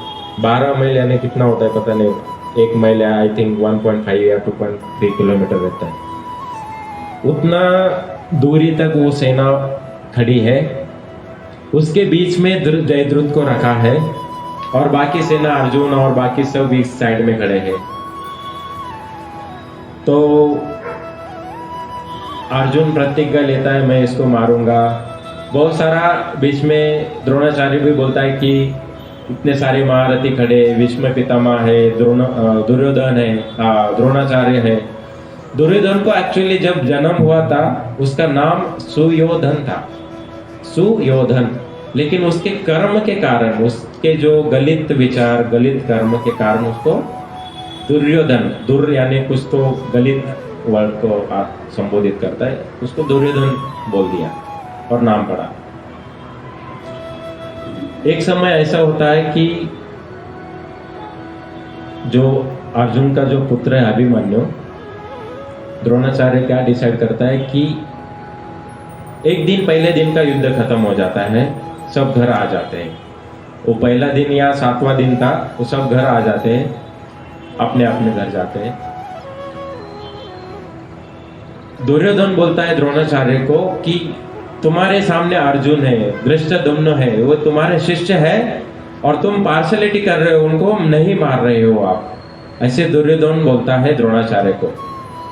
12 मील यानी कितना होता है पता नहीं, 1 मील आई थिंक 1.5 या 2.3 किलोमीटर रहता है। उतना दूरी तक वो सेना खड़ी है, उसके बीच में जयद्रथ को रखा है और बाकी सेना अर्जुन और बाकी सब इस साइड में खड़े हैं। तो अर्जुन प्रतिज्ञा लेता है मैं इसको मारूंगा। बहुत सारा बीच में द्रोणाचार्य भी बोलता है कि इतने सारे महारथी खड़े, भीष्म पितामह है, दुर्योधन है, द्रोणाचार्य है। दुर्योधन को एक्चुअली जब जन्म हुआ था उसका नाम सुयोधन था, सुयोधन। लेकिन उसके कर्म के कारण, उसके जो गलित विचार, गलित कर्म के कारण उसको दुर्योधन, दुर यानी कुछ तो गलित वर्ड को संबोधित करता है, उसको दुर्योधन बोल दिया और नाम पड़ा। एक समय ऐसा होता है कि जो अर्जुन का जो पुत्र है अभिमन्यु, द्रोणाचार्य क्या डिसाइड करता है कि एक दिन, पहले दिन का युद्ध खत्म हो जाता है, सब घर आ जाते हैं। वो पहला दिन या 7वां दिन था, वो सब घर आ जाते हैं, अपने अपने घर जाते हैं। दुर्योधन बोलता है द्रोणाचार्य को कि तुम्हारे सामने अर्जुन है, धृष्टद्युम्न है, वो तुम्हारे शिष्य है और तुम पार्शलिटी कर रहे हो, उनको नहीं मार रहे हो आप। ऐसे दुर्योधन बोलता है द्रोणाचार्य को।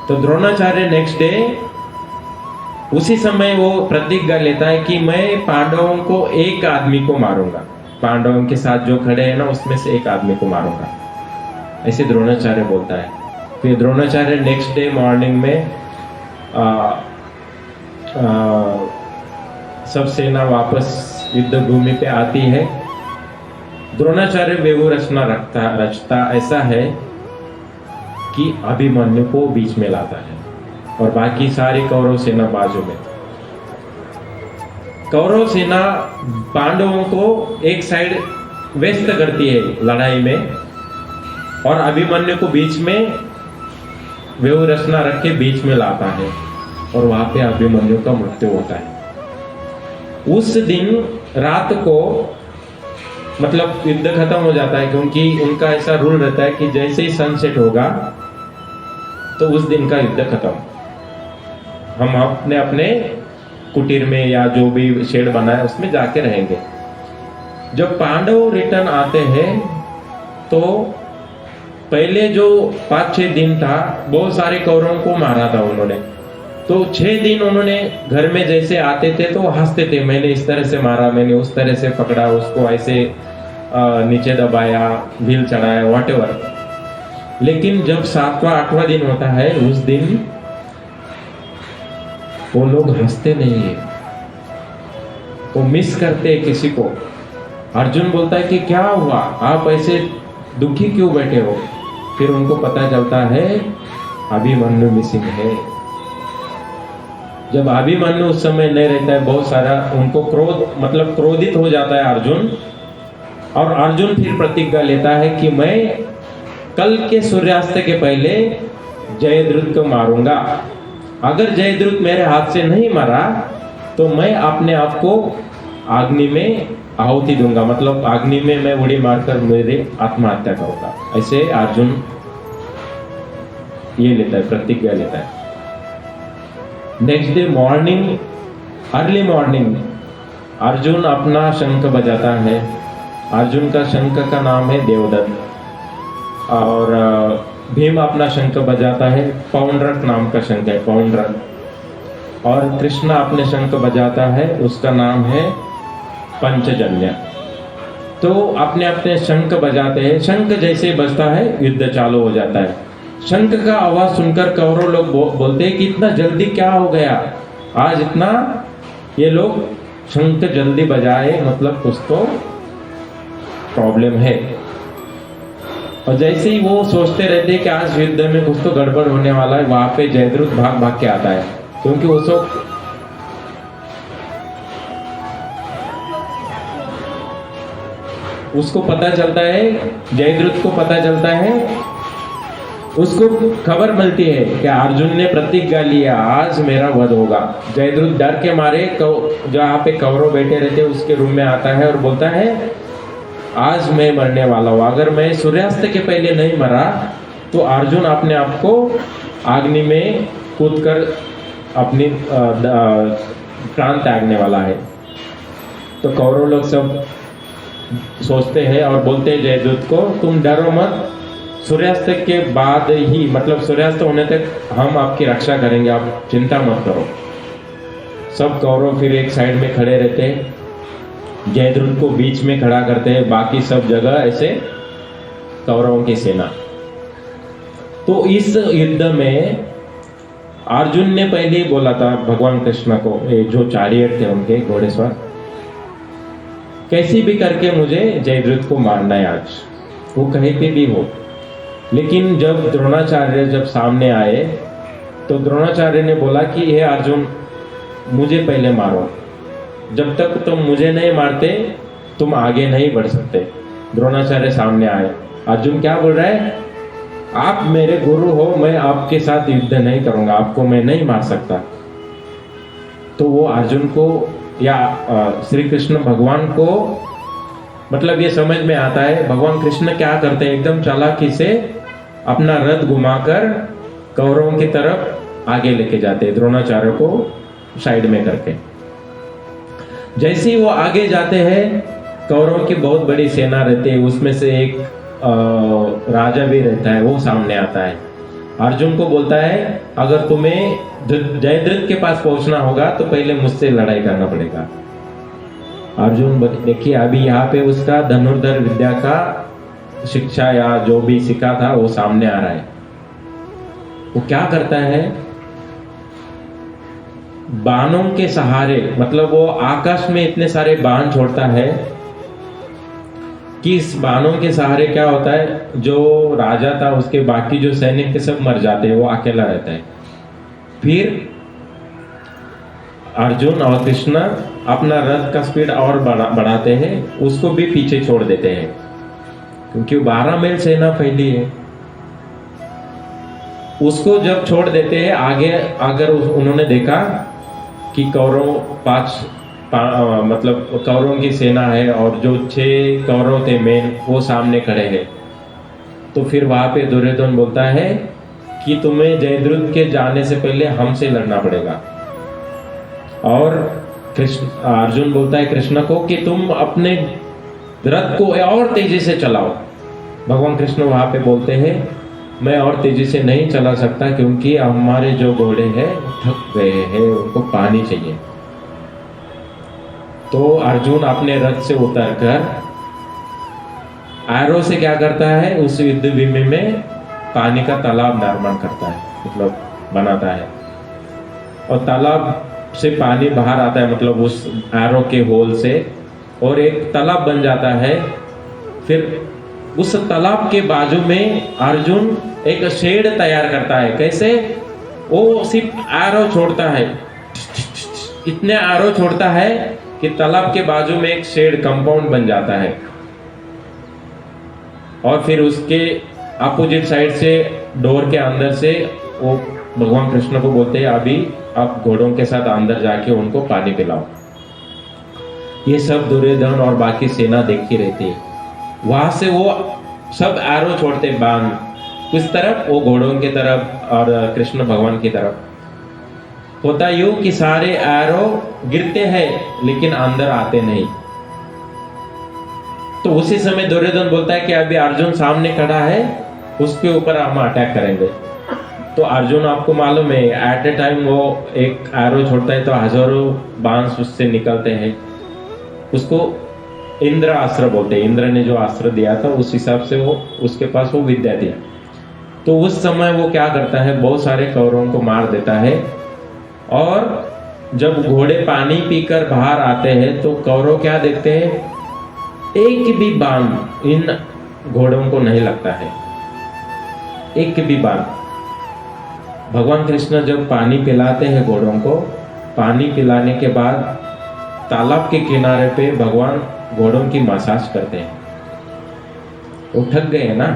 तो द्रोणाचार्य नेक्स्ट डे उसी समय वो प्रतिज्ञा लेता है कि मैं पांडवों को एक आदमी को मारूंगा, पांडवों के साथ जो खड़े हैं ना उसमें से एक आदमी को मारूंगा, ऐसे द्रोणाचार्य बोलता है। फिर द्रोणाचार्य नेक्स्ट डे मॉर्निंग में सब सेना वापस युद्ध भूमि पे आती है। द्रोणाचार्य व्यू रचता ऐसा है कि अभिमन्यु को बीच में लाता है और बाकी सारी कौरव सेना बाजू में। कौरव सेना पांडवों को एक साइड व्यस्त करती है लड़ाई में और अभिमन्यु को बीच में व्यू रचना रख के बीच में लाता है और वहां पे अभिमन्यु का मृत्यु होता है। उस दिन रात को मतलब युद्ध खत्म हो जाता है, क्योंकि उनका ऐसा रूल रहता है कि जैसे ही सनसेट होगा तो उस दिन का युद्ध खत्म। हम अपने अपने कुटीर में या जो भी शेड बना है उसमें जाके रहेंगे। जब पांडव रिटर्न आते हैं तो पहले जो 5-6 दिन था बहुत सारे कौरवों को मारा था उन्होंने, तो 6 दिन उन्होंने घर में जैसे आते थे तो हंसते थे, मैंने इस तरह से मारा, मैंने उस तरह से पकड़ा, उसको ऐसे नीचे दबाया, भील चढ़ाया, व्हाटएवर। लेकिन जब 7वां-8वां दिन होता है उस दिन वो लोग हंसते नहीं है, वो मिस करते हैं किसी को। अर्जुन बोलता है कि क्या हुआ, आप ऐसे दुखी क्यों बैठे हो? फिर उनको पता चलता है अभिमन्यु मिसिंग है। जब अभिमन्यु उस समय नहीं रहता है, बहुत सारा उनको क्रोधित हो जाता है अर्जुन। और अर्जुन फिर प्रतिज्ञा लेता है कि मैं कल के सूर्यास्त के पहले जयद्रथ को मारूंगा। अगर जयद्रथ मेरे हाथ से नहीं मरा तो मैं अपने आप को अग्नि में आहुति दूंगा, मतलब अग्नि में मैं उड़ी मारकर मेरी आत्महत्या करूंगा। ऐसे अर्जुन ये लेता है, प्रतिज्ञा लेता है। Next day morning, early morning, Arjun अपना शंख बजाता है। अर्जुन का शंख का नाम है देवदत्त और भीम अपना शंख बजाता है, पौंड्रक नाम का शंख है, पौंड्रक। और कृष्ण अपने शंख बजाता है, उसका नाम है पंचजन्य। तो अपने अपने शंख बजाते हैं। शंख जैसे बजता है युद्ध चालू हो जाता है। शंख का आवाज सुनकर कौरव लोग बोलते हैं कि इतना जल्दी क्या हो गया आज, इतना ये लोग शंख जल्दी बजाए, मतलब कुछ तो प्रॉब्लम है। और जैसे ही वो सोचते रहते हैं कि आज युद्ध में कुछ तो गड़बड़ होने वाला है, वहां पे जयद्रथ भाग भाग के आता है, क्योंकि उस वक्त उसको पता चलता है, जयद्रथ को पता चलता है, उसको खबर मिलती है कि अर्जुन ने प्रतिज्ञा लिया आज मेरा वध होगा। जयद्रथ डर के मारे जहाँ पे कौरव बैठे रहते उसके रूम में आता है और बोलता है आज मैं मरने वाला हूँ, अगर मैं सूर्यास्त के पहले नहीं मरा तो अर्जुन अपने आप को अग्नि में कूदकर अपनी प्राण त्यागने वाला है। तो कौरव लोग सब सोचते हैं और बोलते हैं जयद्रथ को तुम डरो मत, सूर्यास्त के बाद ही, मतलब सूर्यास्त होने तक हम आपकी रक्षा करेंगे, आप चिंता मत करो। सब कौरव फिर एक साइड में खड़े रहते हैं जयद्रथ को बीच में खड़ा करते हैं, बाकी सब जगह ऐसे कौरवों की सेना। तो इस युद्ध में अर्जुन ने पहले ही बोला था भगवान कृष्ण को, ये जो चारियट थे उनके घोड़ेसवार, कैसी भी करके मुझे जयद्रथ को मारना है आज, वो कहीं पे भी हो। लेकिन जब द्रोणाचार्य जब सामने आए तो द्रोणाचार्य ने बोला कि हे अर्जुन, मुझे पहले मारो, जब तक तुम मुझे नहीं मारते तुम आगे नहीं बढ़ सकते। द्रोणाचार्य सामने आए, अर्जुन क्या बोल रहा है, आप मेरे गुरु हो, मैं आपके साथ युद्ध नहीं करूंगा, आपको मैं नहीं मार सकता। तो वो अर्जुन को या श्री कृष्ण भगवान को मतलब ये समझ में आता है, भगवान कृष्ण क्या करते हैं, एकदम चालाकी से अपना रथ घुमाकर कौरवों की तरफ आगे लेके जाते हैं, द्रोणाचार्य को साइड में करके। जैसे ही वो आगे जाते हैं, कौरवों की बहुत बड़ी सेना रहती है, उसमें से एक राजा भी रहता है, वो सामने आता है। अर्जुन को बोलता है अगर तुम्हें जयद्रथ के पास पहुंचना होगा तो पहले मुझसे लड़ाई करना पड़ेगा। अर्जुन देखिए अभी यहाँ पे उसका धनुर्धर विद्या का शिक्षा या जो भी सीखा था वो सामने आ रहा है। वो क्या करता है, बाणों के सहारे, मतलब वो आकाश में इतने सारे बाण छोड़ता है कि इस बाणों के सहारे क्या होता है, जो राजा था उसके बाकी जो सैनिक थे सब मर जाते हैं, वो अकेला रहता है। फिर अर्जुन और कृष्ण अपना रथ का स्पीड और बढ़ाते हैं, उसको भी पीछे छोड़ देते हैं क्योंकि 12 मील सेना फैली है। उसको जब छोड़ देते हैं आगे, अगर उन्होंने देखा कि मतलब कौरवों की सेना है और जो 6 कौरव थे मेन वो सामने खड़े हैं, तो फिर वहां पे दुर्योधन बोलता है कि तुम्हें जयद्रथ के जाने से पहले हमसे लड़ना पड़ेगा। और अर्जुन बोलता है कृष्ण को कि तुम अपने रथ को और तेजी से चलाओ। भगवान कृष्ण वहां पे बोलते हैं मैं और तेजी से नहीं चला सकता क्योंकि हमारे जो घोड़े हैं थक गए हैं, उनको पानी चाहिए। तो अर्जुन अपने रथ से उतरकर एरो से क्या करता है, उस युद्ध भूमि में पानी का तालाब निर्माण करता है, मतलब बनाता है, और तालाब से पानी बाहर आता है, मतलब उस एरो के होल से, और एक तालाब बन जाता है। फिर उस तालाब के बाजू में अर्जुन एक शेड तैयार करता है। कैसे, वो सिर्फ एरो छोड़ता है, इतने एरो छोड़ता है कि तालाब के बाजू में एक शेड कंपाउंड बन जाता है। और फिर उसके अपोजिट साइड से डोर के अंदर से वो भगवान कृष्ण को बोलते हैं अभी आप घोड़ों के साथ अंदर जाके उनको पानी पिलाओ। ये सब दुर्योधन और बाकी सेना देखती रहती है। वहां से वो सब एरो छोड़ते, बाण उस तरफ, वो घोड़ों की तरफ और कृष्ण भगवान की तरफ। होता यूं कि सारे एरो गिरते हैं लेकिन अंदर आते नहीं। तो उसी समय दुर्योधन बोलता है कि अभी अर्जुन सामने खड़ा है, उसके ऊपर हम अटैक करेंगे। तो अर्जुन आपको मालूम है एट ए टाइम वो एक एरो छोड़ता है तो हजारों बाण उससे निकलते हैं। उसको इंद्र अस्त्र बोलते हैं, इंद्र ने जो अस्त्र दिया था उस हिसाब से वो उसके पास वो विद्या थी। तो उस समय वो क्या करता है, बहुत सारे कौरवों को मार देता है। और जब घोड़े पानी पीकर बाहर आते हैं तो कौरव क्या देखते हैं, एक भी बाण इन घोड़ों को नहीं लगता है, एक भी बाण। भगवान कृष्ण जब पानी पिलाते हैं घोड़ों को, पानी पिलाने के बाद तालाब के किनारे पे भगवान घोड़ों की मसाज करते हैं। वो थक गए हैं ना।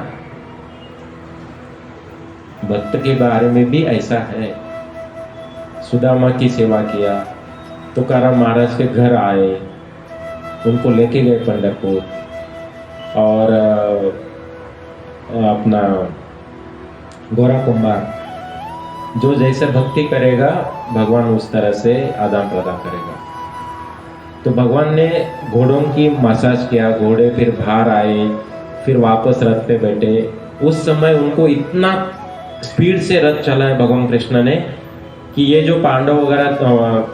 भक्त के बारे में भी ऐसा है। सुदामा की सेवा किया, तुकाराम महाराज के घर आए, उनको लेके गए पंढरपुर, और अपना गोरा कुंभार जो जैसे भक्ति करेगा भगवान उस तरह से आदान प्रदान करेगा। तो भगवान ने घोड़ों की मसाज किया, घोड़े फिर बाहर आए, फिर वापस रथ पे बैठे। उस समय उनको इतना स्पीड से रथ चलाया भगवान कृष्ण ने कि ये जो पांडव वगैरह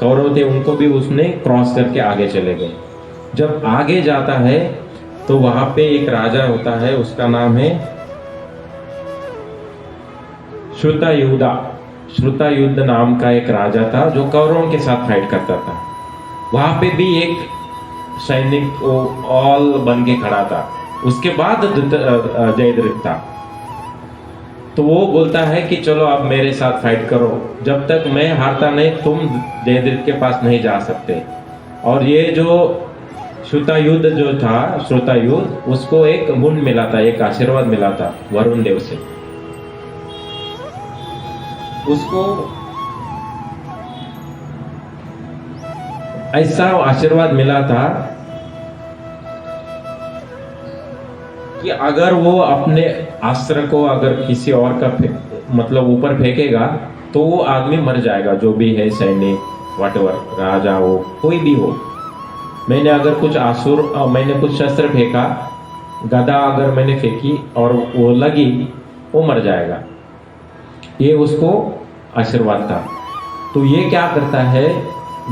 कौरव थे उनको भी उसने क्रॉस करके आगे चले गए। जब आगे जाता है तो वहां पे एक राजा होता है, उसका नाम है श्रुतायुधा। श्रुतायुध नाम का एक राजा था जो कौरवों के साथ फाइट करता था। वहां पे भी एक सैनिक ऑल बन के खड़ा था। उसके बाद जयद्रथ था। तो वो बोलता है कि चलो आप मेरे साथ फाइट करो, जब तक मैं हारता नहीं तुम जयद्रथ के पास नहीं जा सकते। और ये जो श्रुतायुध जो था, श्रुतायुध, उसको एक गुण मिला था, एक आशीर्वाद मिला था वरुण देव से। उसको ऐसा आशीर्वाद मिला था कि अगर वो अपने अस्त्र को अगर किसी और का मतलब ऊपर फेंकेगा तो वो आदमी मर जाएगा, जो भी है सैनिक वटवर, राजा हो कोई भी हो। मैंने अगर मैंने कुछ शस्त्र फेंका, गदा अगर मैंने फेंकी और वो लगी, वो मर जाएगा। ये उसको आशीर्वाद था। तो ये क्या करता है,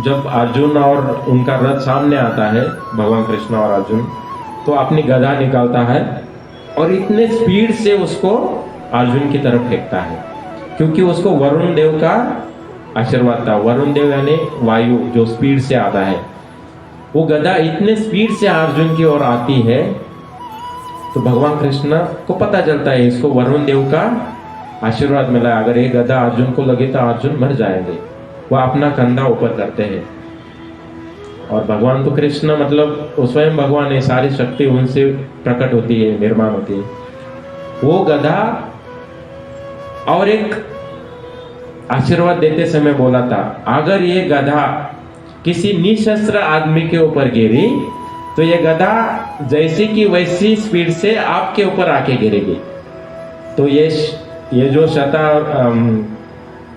जब अर्जुन और उनका रथ सामने आता है, भगवान कृष्ण और अर्जुन, तो अपनी गदा निकालता है और इतने स्पीड से उसको अर्जुन की तरफ फेंकता है, क्योंकि उसको वरुण देव का आशीर्वाद था। वरुण देव यानी वायु जो स्पीड से आता है। वो गदा इतने स्पीड से अर्जुन की ओर आती है, तो भगवान कृष्ण को पता चलता है इसको वरुण देव का आशीर्वाद मिला। अगर ये गदा अर्जुन को लगे तो अर्जुन मर जाएंगे। वो अपना कंधा ऊपर करते हैं और भगवान तो कृष्ण मतलब वो स्वयं भगवान है, सारी शक्ति उनसे प्रकट होती है, निर्माण होती है। वो गदा और एक आशीर्वाद देते समय बोला था, अगर ये गदा किसी निशस्त्र आदमी के ऊपर गिरी तो ये गदा जैसी की वैसी स्पीड से आपके ऊपर आके गिरेगी। तो ये जो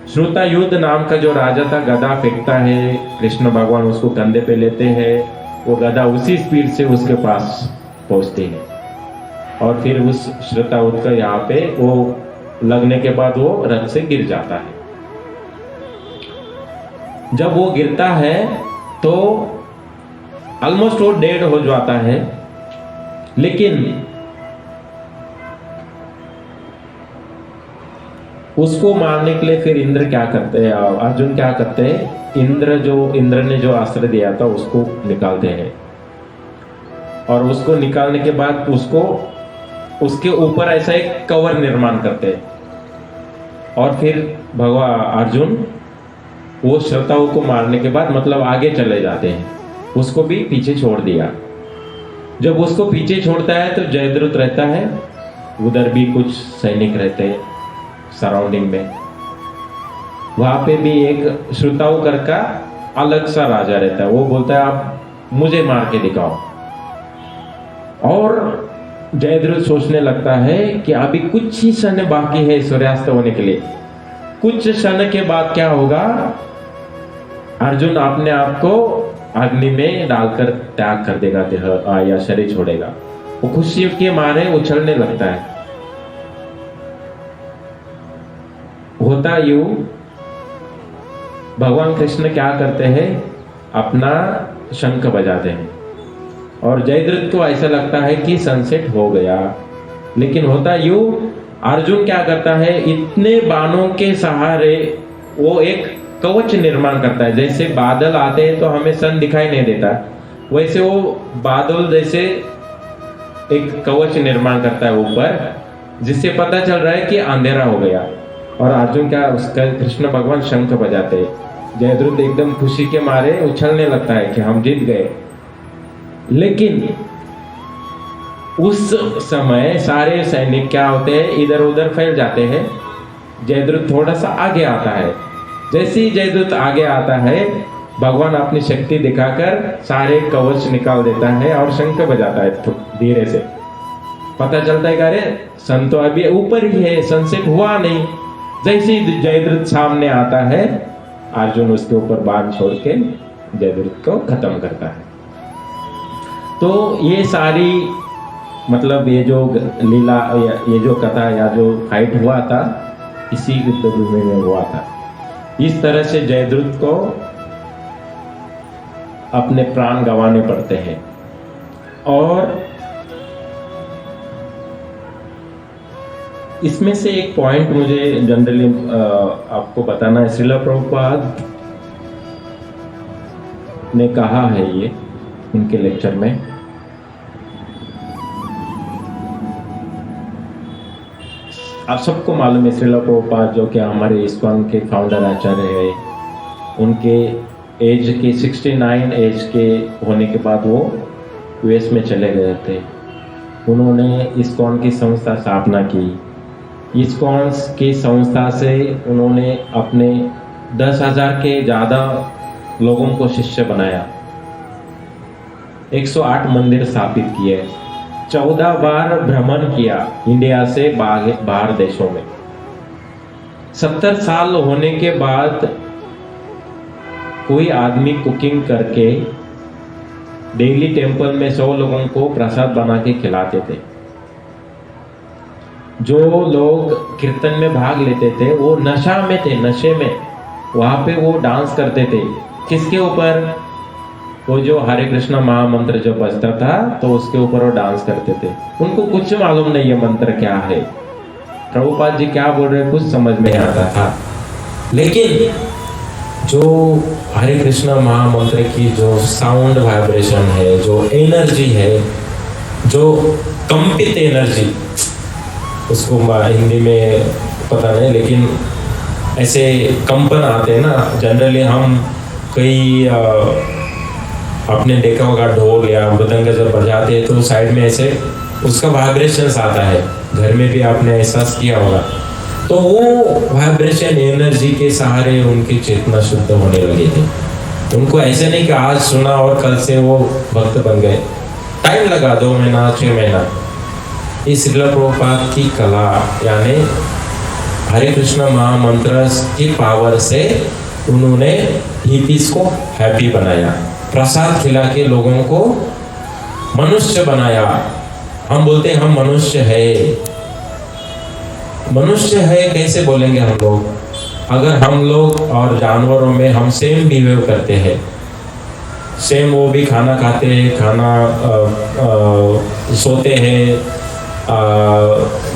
श्रुतायुध नाम का जो राजा था, गदा फेंकता है, कृष्ण भगवान उसको कंधे पे लेते हैं, वो गदा उसी स्पीड से उसके पास पहुंचती है और फिर उस श्रुतायुध का यहाँ पे वो लगने के बाद वो रथ से गिर जाता है। जब वो गिरता है तो ऑलमोस्ट वो डेड हो जाता है, लेकिन उसको मारने के लिए फिर इंद्र क्या करते हैं, अर्जुन क्या करते हैं, इंद्र ने जो अस्त्र दिया था उसको निकालते हैं और उसको निकालने के बाद उसके ऊपर ऐसा एक कवर निर्माण करते हैं और फिर भगवान अर्जुन वो श्रुतायुध को मारने के बाद मतलब आगे चले जाते हैं, उसको भी पीछे छोड़ दिया। जब उसको पीछे छोड़ता है तो जयद्रथ रहता है, उधर भी कुछ सैनिक रहते हैं सराउंडिंग में। वहां पे भी एक श्रुतायुध का अलग सा राजा रहता है, वो बोलता है आप मुझे मार के दिखाओ। और जयद्रथ सोचने लगता है कि अभी कुछ ही क्षण बाकी है सूर्यास्त होने के लिए, कुछ क्षण के बाद क्या होगा, अर्जुन अपने आप को अग्नि में डालकर त्याग कर देगा देह या शरीर छोड़ेगा। वो खुशी के मारे उछलने लगता है। होता यूं, भगवान कृष्ण क्या करते हैं, अपना शंख बजाते हैं और जयद्रथ को ऐसा लगता है कि सनसेट हो गया। लेकिन होता यूं, अर्जुन क्या करता है, इतने बाणों के सहारे वो एक कवच निर्माण करता है। जैसे बादल आते हैं तो हमें सन दिखाई नहीं देता, वैसे वो बादल जैसे एक कवच निर्माण करता है ऊपर, जिससे पता चल रहा है कि अंधेरा हो गया। और अर्जुन क्या, उसका कृष्ण भगवान शंख बजाते हैं। जयद्रथ एकदम खुशी के मारे उछलने लगता है कि हम जीत गए। लेकिन उस समय सारे सैनिक क्या होते हैं, इधर उधर फैल जाते हैं। जयद्रथ थोड़ा सा आगे आता है। जैसे ही जयद्रथ आगे आता है, भगवान अपनी शक्ति दिखाकर सारे कवच निकाल देता है और शंख बजाता है धीरे से। पता चलता है कि अरे सन तो अभी ऊपर ही है, सनसेट हुआ नहीं। जैसे ही जयद्रथ सामने आता है, अर्जुन उसके ऊपर बाण छोड़ के जयद्रथ को खत्म करता है। तो ये सारी मतलब ये जो लीला, ये जो कथा या जो फाइट हुआ था, इसी युद्ध भूमि में हुआ था। इस तरह से जयद्रथ को अपने प्राण गंवाने पड़ते हैं। और इसमें से एक पॉइंट मुझे जनरली आपको बताना है। श्रील प्रभुपाद ने कहा है ये उनके लेक्चर में, आप सबको मालूम है श्रील प्रभुपाद जो कि हमारे इस्कॉन के फाउंडर आचार्य है, उनके एज के 69 एज के होने के बाद वो यूएस में चले गए थे। उन्होंने इस्कॉन की संस्था स्थापना की। इस्कॉन की संस्था से उन्होंने अपने 10,000 के ज़्यादा लोगों को शिष्य बनाया, 108 मंदिर स्थापित किए, 14 बार भ्रमण किया इंडिया से बाहर देशों में। 70 साल होने के बाद कोई आदमी कुकिंग करके डेली टेम्पल में 100 लोगों को प्रसाद बना के खिलाते थे। जो लोग कीर्तन में भाग लेते थे वो नशा में थे, नशे में, वहां पे वो डांस करते थे। किसके ऊपर? वो जो हरे कृष्णा महामंत्र जो बजता था तो उसके ऊपर वो डांस करते थे। उनको कुछ मालूम नहीं ये मंत्र क्या है, प्रभुपाद जी क्या बोल रहे हैं कुछ समझ में नहीं आता था। लेकिन जो हरे कृष्णा महामंत्र की जो साउंड वाइब्रेशन है, जो एनर्जी है, जो कंपित एनर्जी, उसको हिंदी में पता नहीं, लेकिन ऐसे कंपन आते हैं ना। जनरली हम कई अपने देखा होगा ढोल या मृदंग जब बजाते हैं तो साइड में ऐसे उसका वाइब्रेशंस आता है, घर में भी आपने एहसास किया होगा। तो वो वाइब्रेशन एनर्जी के सहारे उनकी चेतना शुद्ध होने लगी थी। उनको ऐसे नहीं कि आज सुना और कल से वो भक्त बन गए, टाइम लगा, 2 महीना 6 महीना। इस श्रील प्रभुपाद की कला यानी हरे कृष्ण महामंत्र की पावर से उन्होंने हिपीज को हैप्पी बनाया, प्रसाद खिला के लोगों को मनुष्य बनाया। हम बोलते हैं हम मनुष्य है, मनुष्य है कैसे बोलेंगे हम लोग? अगर हम लोग और जानवरों में हम सेम बिहेव करते हैं, सेम वो भी खाना खाते हैं, सोते हैं,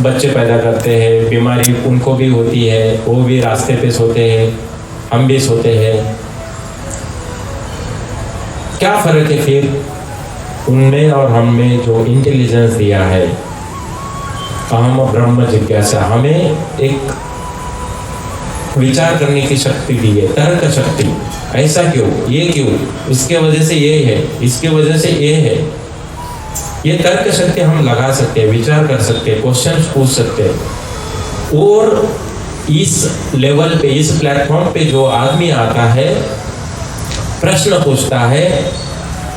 बच्चे पैदा करते हैं, बीमारी उनको भी होती है, वो भी रास्ते पे सोते हैं, हम भी सोते हैं। क्या फर्क है फिर उनमें और हम में? जो इंटेलिजेंस दिया है, अहम ब्रह्म जिज्ञासा, हमें एक विचार करने की शक्ति दी है, तर्क शक्ति। ऐसा क्यों, ये क्यों, इसके वजह से ये है, इसके वजह से ये है, ये तर्क शक्ति हम लगा सकते हैं, विचार कर सकते हैं, क्वेश्चन पूछ सकते हैं। और इस लेवल पे, इस प्लेटफॉर्म पे जो आदमी आता है, प्रश्न पूछता है,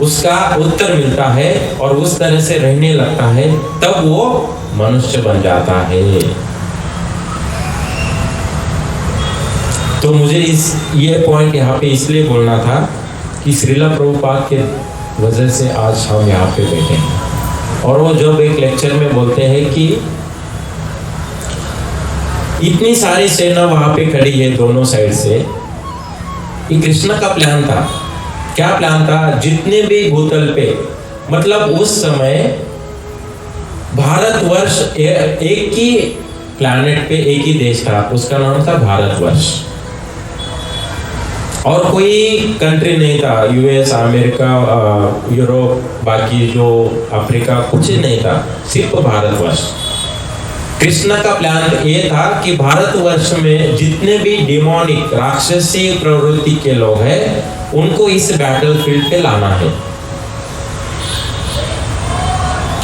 उसका उत्तर मिलता है और उस तरह से रहने लगता है, तब वो मनुष्य बन जाता है। तो मुझे ये पॉइंट यहाँ पे इसलिए बोलना था कि श्रील प्रभुपाद के वजह से आज हम यहाँ पे बैठे हैं। और वो जब एक लेक्चर में बोलते हैं कि इतनी सारी सेना वहां पे खड़ी है दोनों साइड से, ये कृष्ण का प्लान था। क्या प्लान था? जितने भी भूतल पे, मतलब उस समय भारतवर्ष एक ही प्लैनेट पे एक ही देश था, उसका नाम था भारतवर्ष। और कोई कंट्री नहीं था, यूएस, अमेरिका, यूरोप, बाकी जो अफ्रीका, कुछ नहीं था, सिर्फ भारतवर्ष। कृष्ण का प्लान ये था कि भारतवर्ष में जितने भी डिमोनिक राक्षसी प्रवृत्ति के लोग हैं उनको इस बैटलफील्ड पे लाना है,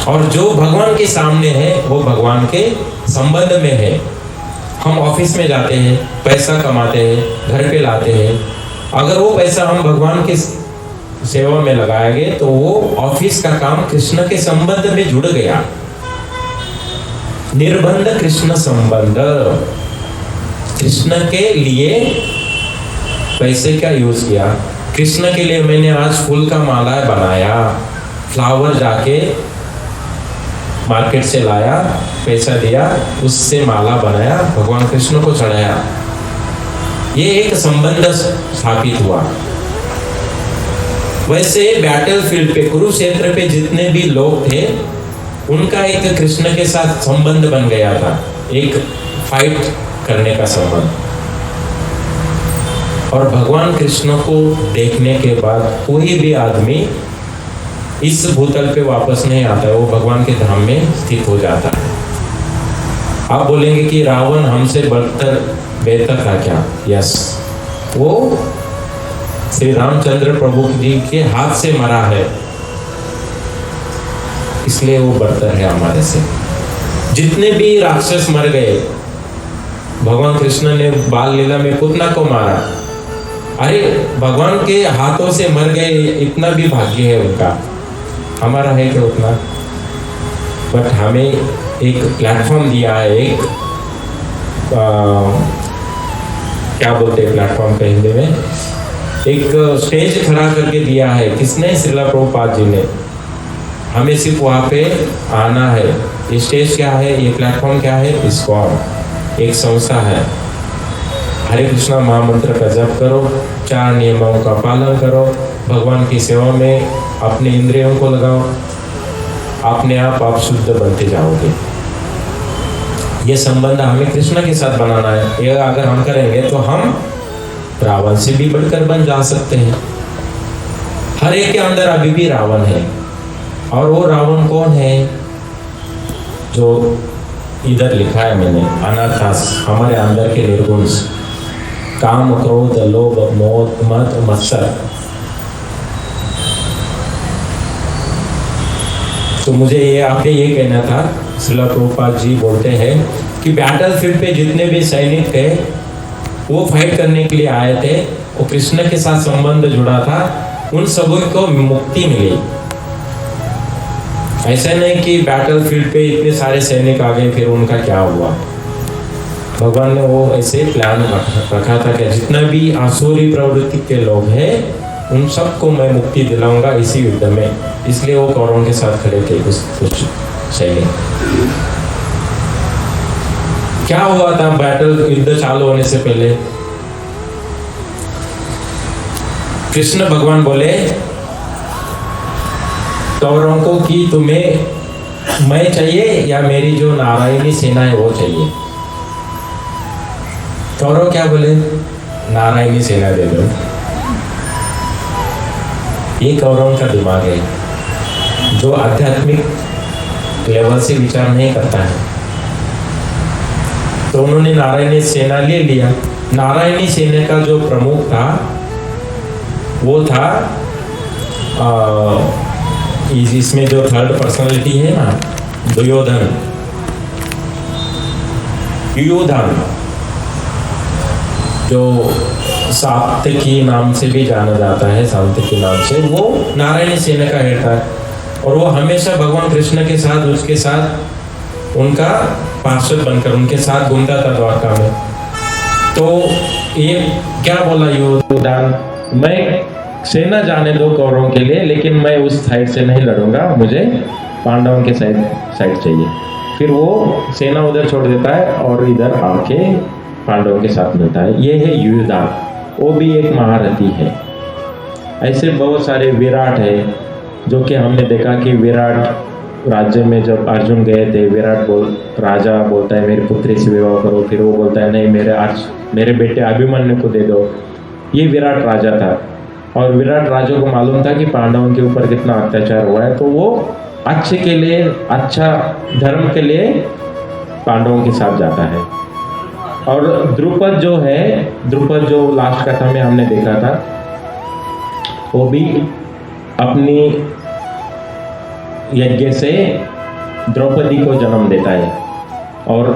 और जो भगवान के सामने है वो भगवान के संबंध में है। हम ऑफिस में जाते हैं, पैसा कमाते हैं, घर पे लाते हैं, अगर वो पैसा हम भगवान की सेवा में लगाएंगे तो वो ऑफिस का काम कृष्ण के संबंध में जुड़ गया। निर्बंध कृष्ण संबंध, कृष्ण के लिए पैसे का यूज किया। कृष्ण के लिए मैंने आज फूल का माला बनाया, फ्लावर जाके मार्केट से लाया, पैसा दिया, उससे माला बनाया, भगवान कृष्ण को चढ़ाया। ये एक संबंध स्थापित हुआ। वैसे बैटल फील्ड पे, कुरुक्षेत्र पे जितने भी लोग थे, उनका एक कृष्ण के साथ संबंध बन गया था, एक फाइट करने का संबंध। और भगवान कृष्ण को देखने के बाद कोई भी आदमी इस भूतल पे वापस नहीं आता है, वो भगवान के धाम में स्थित हो जाता है। आप बोलेंगे कि रावण हमसे बढ़कर बेहतर था क्या? यस, वो श्री रामचंद्र प्रभु जी के हाथ से मरा है, इसलिए वो बढ़तर है हमारे से। जितने भी राक्षस मर गए, भगवान कृष्ण ने बाल लीला में पुतना को मारा, अरे भगवान के हाथों से मर गए, इतना भी भाग्य है उनका। हमारा है क्या उतना? बट हमें एक प्लेटफॉर्म दिया है, एक क्या बोलते हैं प्लेटफॉर्म का हिंदी में, एक स्टेज खड़ा करके दिया है। किसने? श्रील प्रभुपाद जी ने। हमें सिर्फ वहाँ पे आना है। ये स्टेज क्या है, ये प्लेटफॉर्म क्या है? इस्कॉन एक संस्था है। हरे कृष्णा महामंत्र का जप करो, 4 नियमों का पालन करो, भगवान की सेवा में अपने इंद्रियों को लगाओ, अपने आप शुद्ध बनते जाओगे। ये संबंध हमें कृष्ण के साथ बनाना है। ये अगर हम करेंगे तो हम रावण से भी बढ़कर बन जा सकते हैं। हर एक के अंदर अभी भी रावण है, और वो रावण कौन है? जो इधर लिखा है मैंने, अनाथास, हमारे अंदर के निर्गुण, काम, क्रोध, लोभ, मोह, मद, मत्सर। तो मुझे ये आपके ये कहना था, श्रील प्रभुपाद जी बोलते हैं कि बैटल फील्ड पे जितने भी सैनिक थे, वो फाइट करने के लिए आए थे, वो कृष्ण के साथ संबंध जुड़ा था, उन सभी को मुक्ति मिली। ऐसा नहीं कि बैटल फील्ड पे इतने सारे सैनिक आ गए फिर उनका क्या हुआ। भगवान ने वो ऐसे प्लान रखा था कि जितना भी आसुरी प्रवृत्ति के लोग हैं, उन सबको मैं मुक्ति दिलाऊंगा इसी युद्ध में। इसलिए वो कौरवों के साथ खड़े थे कुछ सैनिक। क्या हुआ था बैटल युद्ध चालू होने से पहले? कृष्ण भगवान बोले कौरवों को कि तुम्हें मैं चाहिए या मेरी जो नारायणी सेना है वो चाहिए? कौरव क्या बोले? नारायणी सेना दे दो। ये कौरवों का दिमाग है, जो आध्यात्मिक लेवल से विचार नहीं करता है। तो उन्होंने नारायणी सेना ले लिया। नारायणी सेना का जो प्रमुख था वो था इसमें जो थर्ड पर्सनालिटी है ना, दुर्योधन, जो सात्यकी नाम से भी जाना जाता है, सात्यकी नाम से, वो नारायणी सेना का हेड था। और वो हमेशा भगवान कृष्ण के साथ, उसके साथ उनका पार्षद बनकर उनके साथ घूमता था द्वारका में। तो ये क्या बोला योद्धान, मैं सेना जाने दो कौरवों के लिए, लेकिन मैं उस साइड से नहीं लड़ूंगा, मुझे पांडवों के साइड चाहिए। फिर वो सेना उधर छोड़ देता है और इधर आके पांडवों के साथ मिलता है। ये है युयुधान, वो भी एक महारथी है। ऐसे बहुत सारे विराट है, जो कि हमने देखा कि विराट राज्य में जब अर्जुन गए थे, विराट राजा बोलता है मेरी पुत्री से विवाह करो, फिर वो बोलता है नहीं मेरे बेटे अभिमन्यु को दे दो। ये विराट राजा था, और विराट राजा को मालूम था कि पांडवों के ऊपर कितना अत्याचार हुआ है, तो वो अच्छे के लिए, अच्छा धर्म के लिए पांडवों के साथ जाता है। और द्रुपद जो है, द्रुपद जो लास्ट कथा में हमने देखा था, वो भी अपनी यज्ञ से द्रौपदी को जन्म देता है, और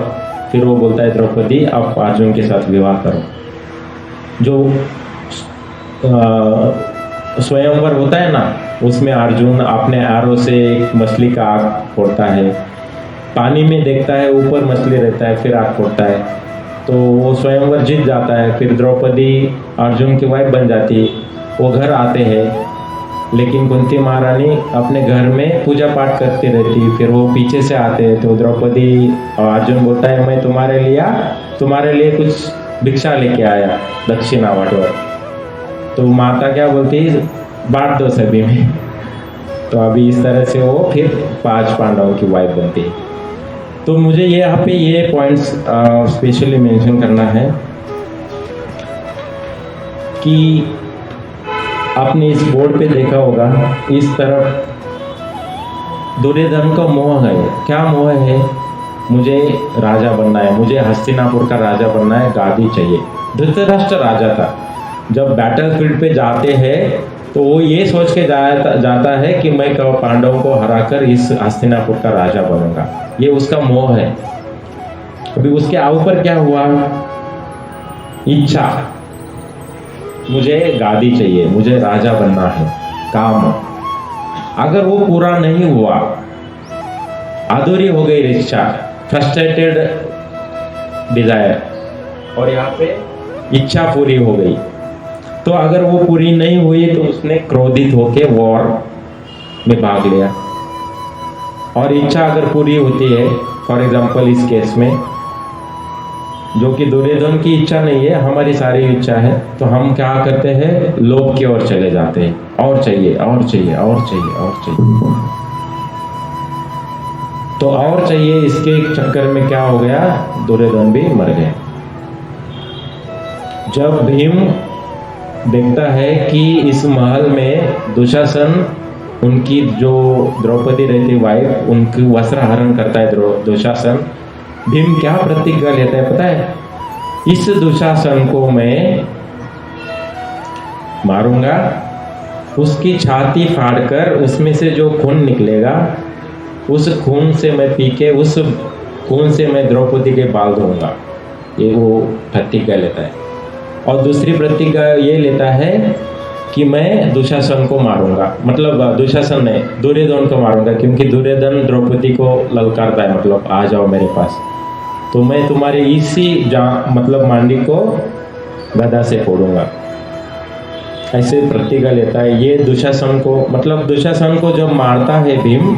फिर वो बोलता है द्रौपदी आप अर्जुन के साथ विवाह करो। जो स्वयंवर होता है ना, उसमें अर्जुन अपने आरो से एक मछली का आग फोड़ता है, पानी में देखता है ऊपर मछली रहता है, फिर आग फोड़ता है, तो वो स्वयंवर जीत जाता है। फिर द्रौपदी अर्जुन की वाइफ बन जाती है। वो घर आते हैं, लेकिन कुंती महारानी अपने घर में पूजा पाठ करती रहती। फिर वो पीछे से आते हैं, तो द्रौपदी और अर्जुन बोलता है मैं तुम्हारे लिए कुछ भिक्षा लेके आया, दक्षिणा वाटवर। तो माता क्या बोलती है, बांट दो सभी में। तो अभी इस तरह से वो फिर 5 पांडवों की वाइफ बनती है। तो मुझे ये यहाँ पे ये पॉइंट्स स्पेशली मेंशन करना है कि आपने इस बोर्ड पे देखा होगा, इस तरफ दुर्योधन का मोह है। क्या मोह है? मुझे राजा बनना है, मुझे हस्तिनापुर का राजा बनना है, गादी चाहिए। धृतराष्ट्र राजा था। जब बैटल फील्ड पे जाते हैं तो वो ये सोच के जाता है कि मैं पांडवों को हराकर इस हस्तिनापुर का राजा बनूंगा। ये उसका मोह है। अभी उसके ऊपर क्या हुआ? इच्छा, मुझे गादी चाहिए, मुझे राजा बनना है, काम। अगर वो पूरा नहीं हुआ, अधूरी हो गई इच्छा, फ्रस्ट्रेटेड डिजायर, और यहाँ पे इच्छा पूरी हो गई, तो अगर वो पूरी नहीं हुई तो उसने क्रोधित होके वॉर में भाग लिया। और इच्छा अगर पूरी होती है, फॉर एग्जांपल इस केस में जो कि दुर्योधन की इच्छा नहीं है, हमारी सारी इच्छा है, तो हम क्या करते हैं? लोभ की ओर चले जाते हैं, और चाहिए और चाहिए और चाहिए और चाहिए। तो और चाहिए, इसके चक्कर में क्या हो गया? दुर्योधन भी मर गए। जब भीम देखता है कि इस महल में दुशासन, उनकी जो द्रौपदी रहती वाइफ, उनकी वस्त्र हरण करता है दुशासन, भीम क्या प्रतिज्ञा लेता है पता है? इस दुशासन को मैं मारूंगा, उसकी छाती फाड़कर उसमें से जो खून निकलेगा, उस खून से मैं पी के, उस खून से मैं द्रौपदी के बाल धोऊंगा। ये वो प्रतिज्ञा लेता है। और दूसरी प्रतिज्ञा ये लेता है कि मैं दुशासन को मारूंगा, मतलब दुशासन नहीं, दुर्योधन को मारूंगा, क्योंकि दुर्योधन द्रौपदी को ललकारता है, मतलब आ जाओ मेरे पास, तो मैं तुम्हारे इसी मतलब मांडी को गदा से फोड़ूंगा। ऐसे प्रतिज्ञा लेता है। ये दुशासन को, मतलब दुशासन को जब मारता है भीम,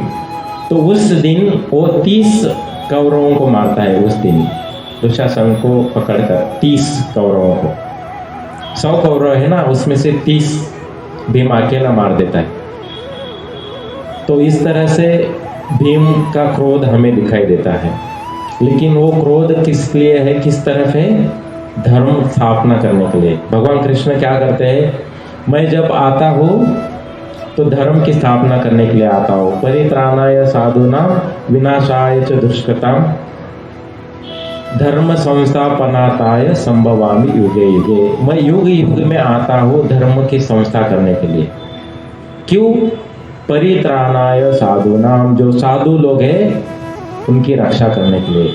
तो उस दिन वो 30 कौरवों को मारता है। उस दिन दुशासन को पकड़कर 30 कौरवों को, 100 कौरव है ना, उसमें से 30 भीम अकेला मार देता है। तो इस तरह से भीम का क्रोध हमें दिखाई देता है। लेकिन वो क्रोध किस लिए है, किस तरफ है? धर्म स्थापना करने के लिए। भगवान कृष्ण क्या करते हैं? मैं जब आता हूँ तो धर्म की स्थापना करने के लिए आता हूँ। परित्राणाय साधूनां विनाशाय च दुष्कृतां धर्म संस्थापनाताय संभवामि युगे युगे। मैं युग युग में आता हूँ धर्म की संस्था करने के लिए। क्यों? परित्राणाय साधूनां, जो साधु लोग हैं उनकी रक्षा करने के लिए।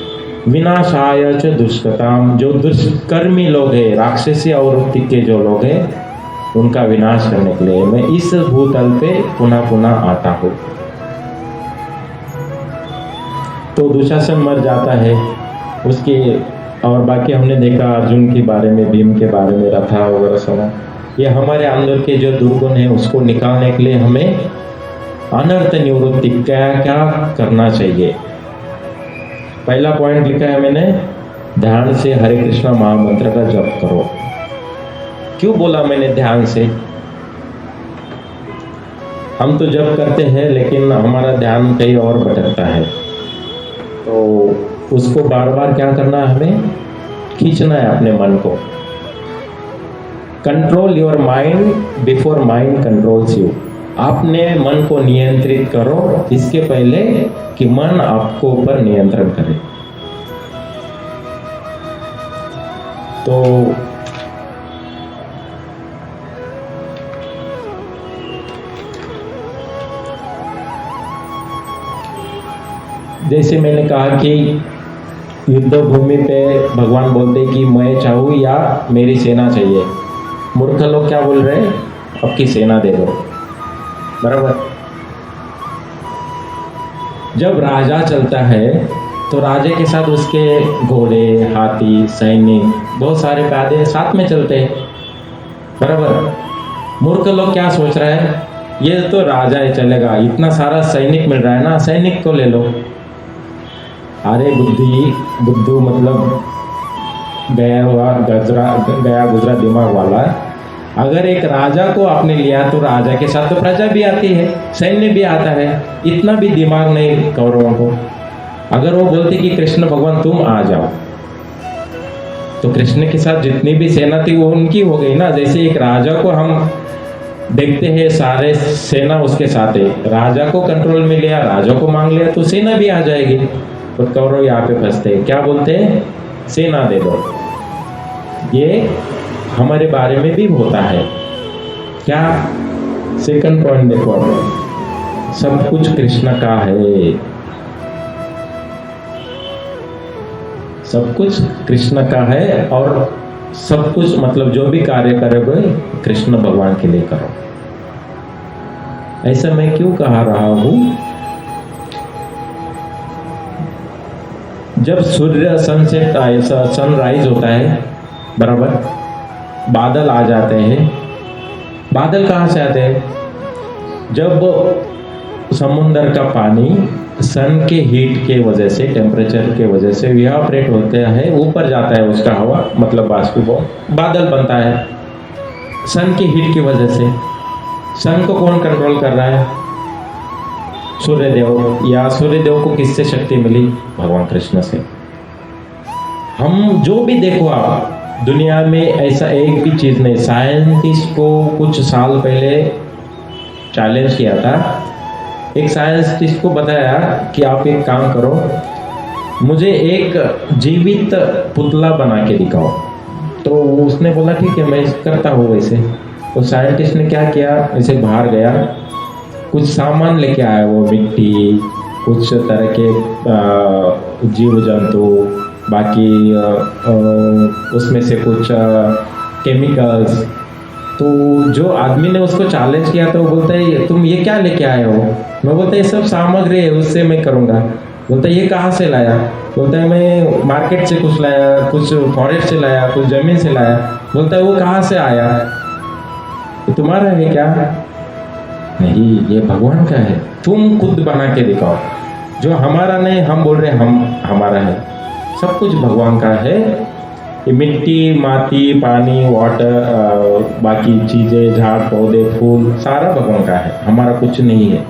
विनाशाय च दुष्कृतां, जो दुष्कर्मी लोग हैं, राक्षसी आवृत्ति के जो लोग हैं, उनका विनाश करने के लिए मैं इस भूतल पे पुनः पुनः आता हूँ। तो दुशासन मर जाता है उसके, और बाकी हमने देखा अर्जुन के बारे में, भीम के बारे में, रथा वगैरह सुना। ये हमारे अंदर के जो दुर्गुण है उसको निकालने के लिए हमें अनर्थ निवृत्ति क्या क्या करना चाहिए। पहला पॉइंट लिखा है मैंने, ध्यान से हरे कृष्णा महामंत्र का जप करो। क्यों बोला मैंने ध्यान से? हम तो जप करते हैं लेकिन हमारा ध्यान कहीं और भटकता है, तो उसको बार बार क्या करना है? हमें खींचना है अपने मन को। Control your mind before mind controls you. आपने मन को नियंत्रित करो इसके पहले कि मन आपको ऊपर नियंत्रण करे। तो जैसे मैंने कहा कि युद्ध भूमि पे भगवान बोलते कि मैं चाहूँ या मेरी सेना चाहिए। मूर्ख लोग क्या बोल रहे हैं? आपकी सेना दे दो। बराबर। जब राजा चलता है तो राजे के साथ उसके घोड़े, हाथी, सैनिक, बहुत सारे पैदे साथ में चलते हैं। बराबर। मूर्ख लोग क्या सोच रहे हैं? ये तो राजा है, चलेगा, इतना सारा सैनिक मिल रहा है ना, सैनिक को ले लो। अरे बुद्धू मतलब गया गुजरा दिमाग वाला, अगर एक राजा को आपने लिया तो राजा के साथ तो प्रजा भी आती है, सैन्य भी आता है। इतना भी दिमाग नहीं कौरवों को। अगर वो बोलते कि कृष्ण भगवान तुम आ जाओ, तो कृष्ण के साथ जितनी भी सेना थी वो उनकी हो गई ना। जैसे एक राजा को हम देखते हैं, सारे सेना उसके साथ है, राजा को कंट्रोल में लिया, राजा को मांग लिया तो सेना भी आ जाएगी। तो कौरव यहाँ पे फंसते हैं, क्या बोलते हैं? सेना दे दो। ये हमारे बारे में भी होता है। क्या? सेकंड पॉइंट देखो, सब कुछ कृष्ण का है, सब कुछ कृष्ण का है। और सब कुछ मतलब जो भी कार्य करोगे कृष्ण भगवान के लिए करो। ऐसा मैं क्यों कह रहा हूं? जब सूर्य सनसेट सनराइज होता है, बराबर, बादल आ जाते हैं। बादल कहाँ से आते हैं? जब समुद्र का पानी सन के हीट के वजह से, टेम्परेचर के वजह से इवापोरेट होता है, ऊपर जाता है उसका हवा, मतलब बाष्पीभवन, बादल बनता है सन की हीट की वजह से। सन को कौन कंट्रोल कर रहा है? सूर्यदेव। या सूर्यदेव को किससे शक्ति मिली? भगवान कृष्ण से। हम जो भी देखो आप दुनिया में, ऐसा एक भी चीज नहीं। साइंटिस्ट को कुछ साल पहले चैलेंज किया था। एक साइंटिस्ट को बताया कि आप एक काम करो, मुझे एक जीवित पुतला बना के दिखाओ। तो उसने बोला ठीक है मैं करता हूँ वैसे। तो साइंटिस्ट ने क्या किया, ऐसे बाहर गया, कुछ सामान लेके आया, वो मिट्टी, कुछ तरह के जीव जंतु, बाकी उसमें से कुछ केमिकल्स। तो जो आदमी ने उसको चैलेंज किया तो वो बोलता है तुम ये क्या लेके आए हो? मैं बोलता है ये सब सामग्री है, उससे मैं करूँगा। बोलता है ये कहाँ से लाया? बोलता है मैं मार्केट से कुछ लाया, कुछ फॉरेस्ट से लाया, कुछ जमीन से लाया। बोलता है वो कहाँ से आया? ये तुम्हारा है क्या? नहीं, ये भगवान का है। तुम खुद बना के दिखाओ। जो हमारा नहीं, हम बोल रहे हम हमारा है। सब कुछ भगवान का है। ये मिट्टी, माटी, पानी, वाटर, बाकी चीज़ें, झाड़, पौधे, फूल, सारा भगवान का है, हमारा कुछ नहीं है।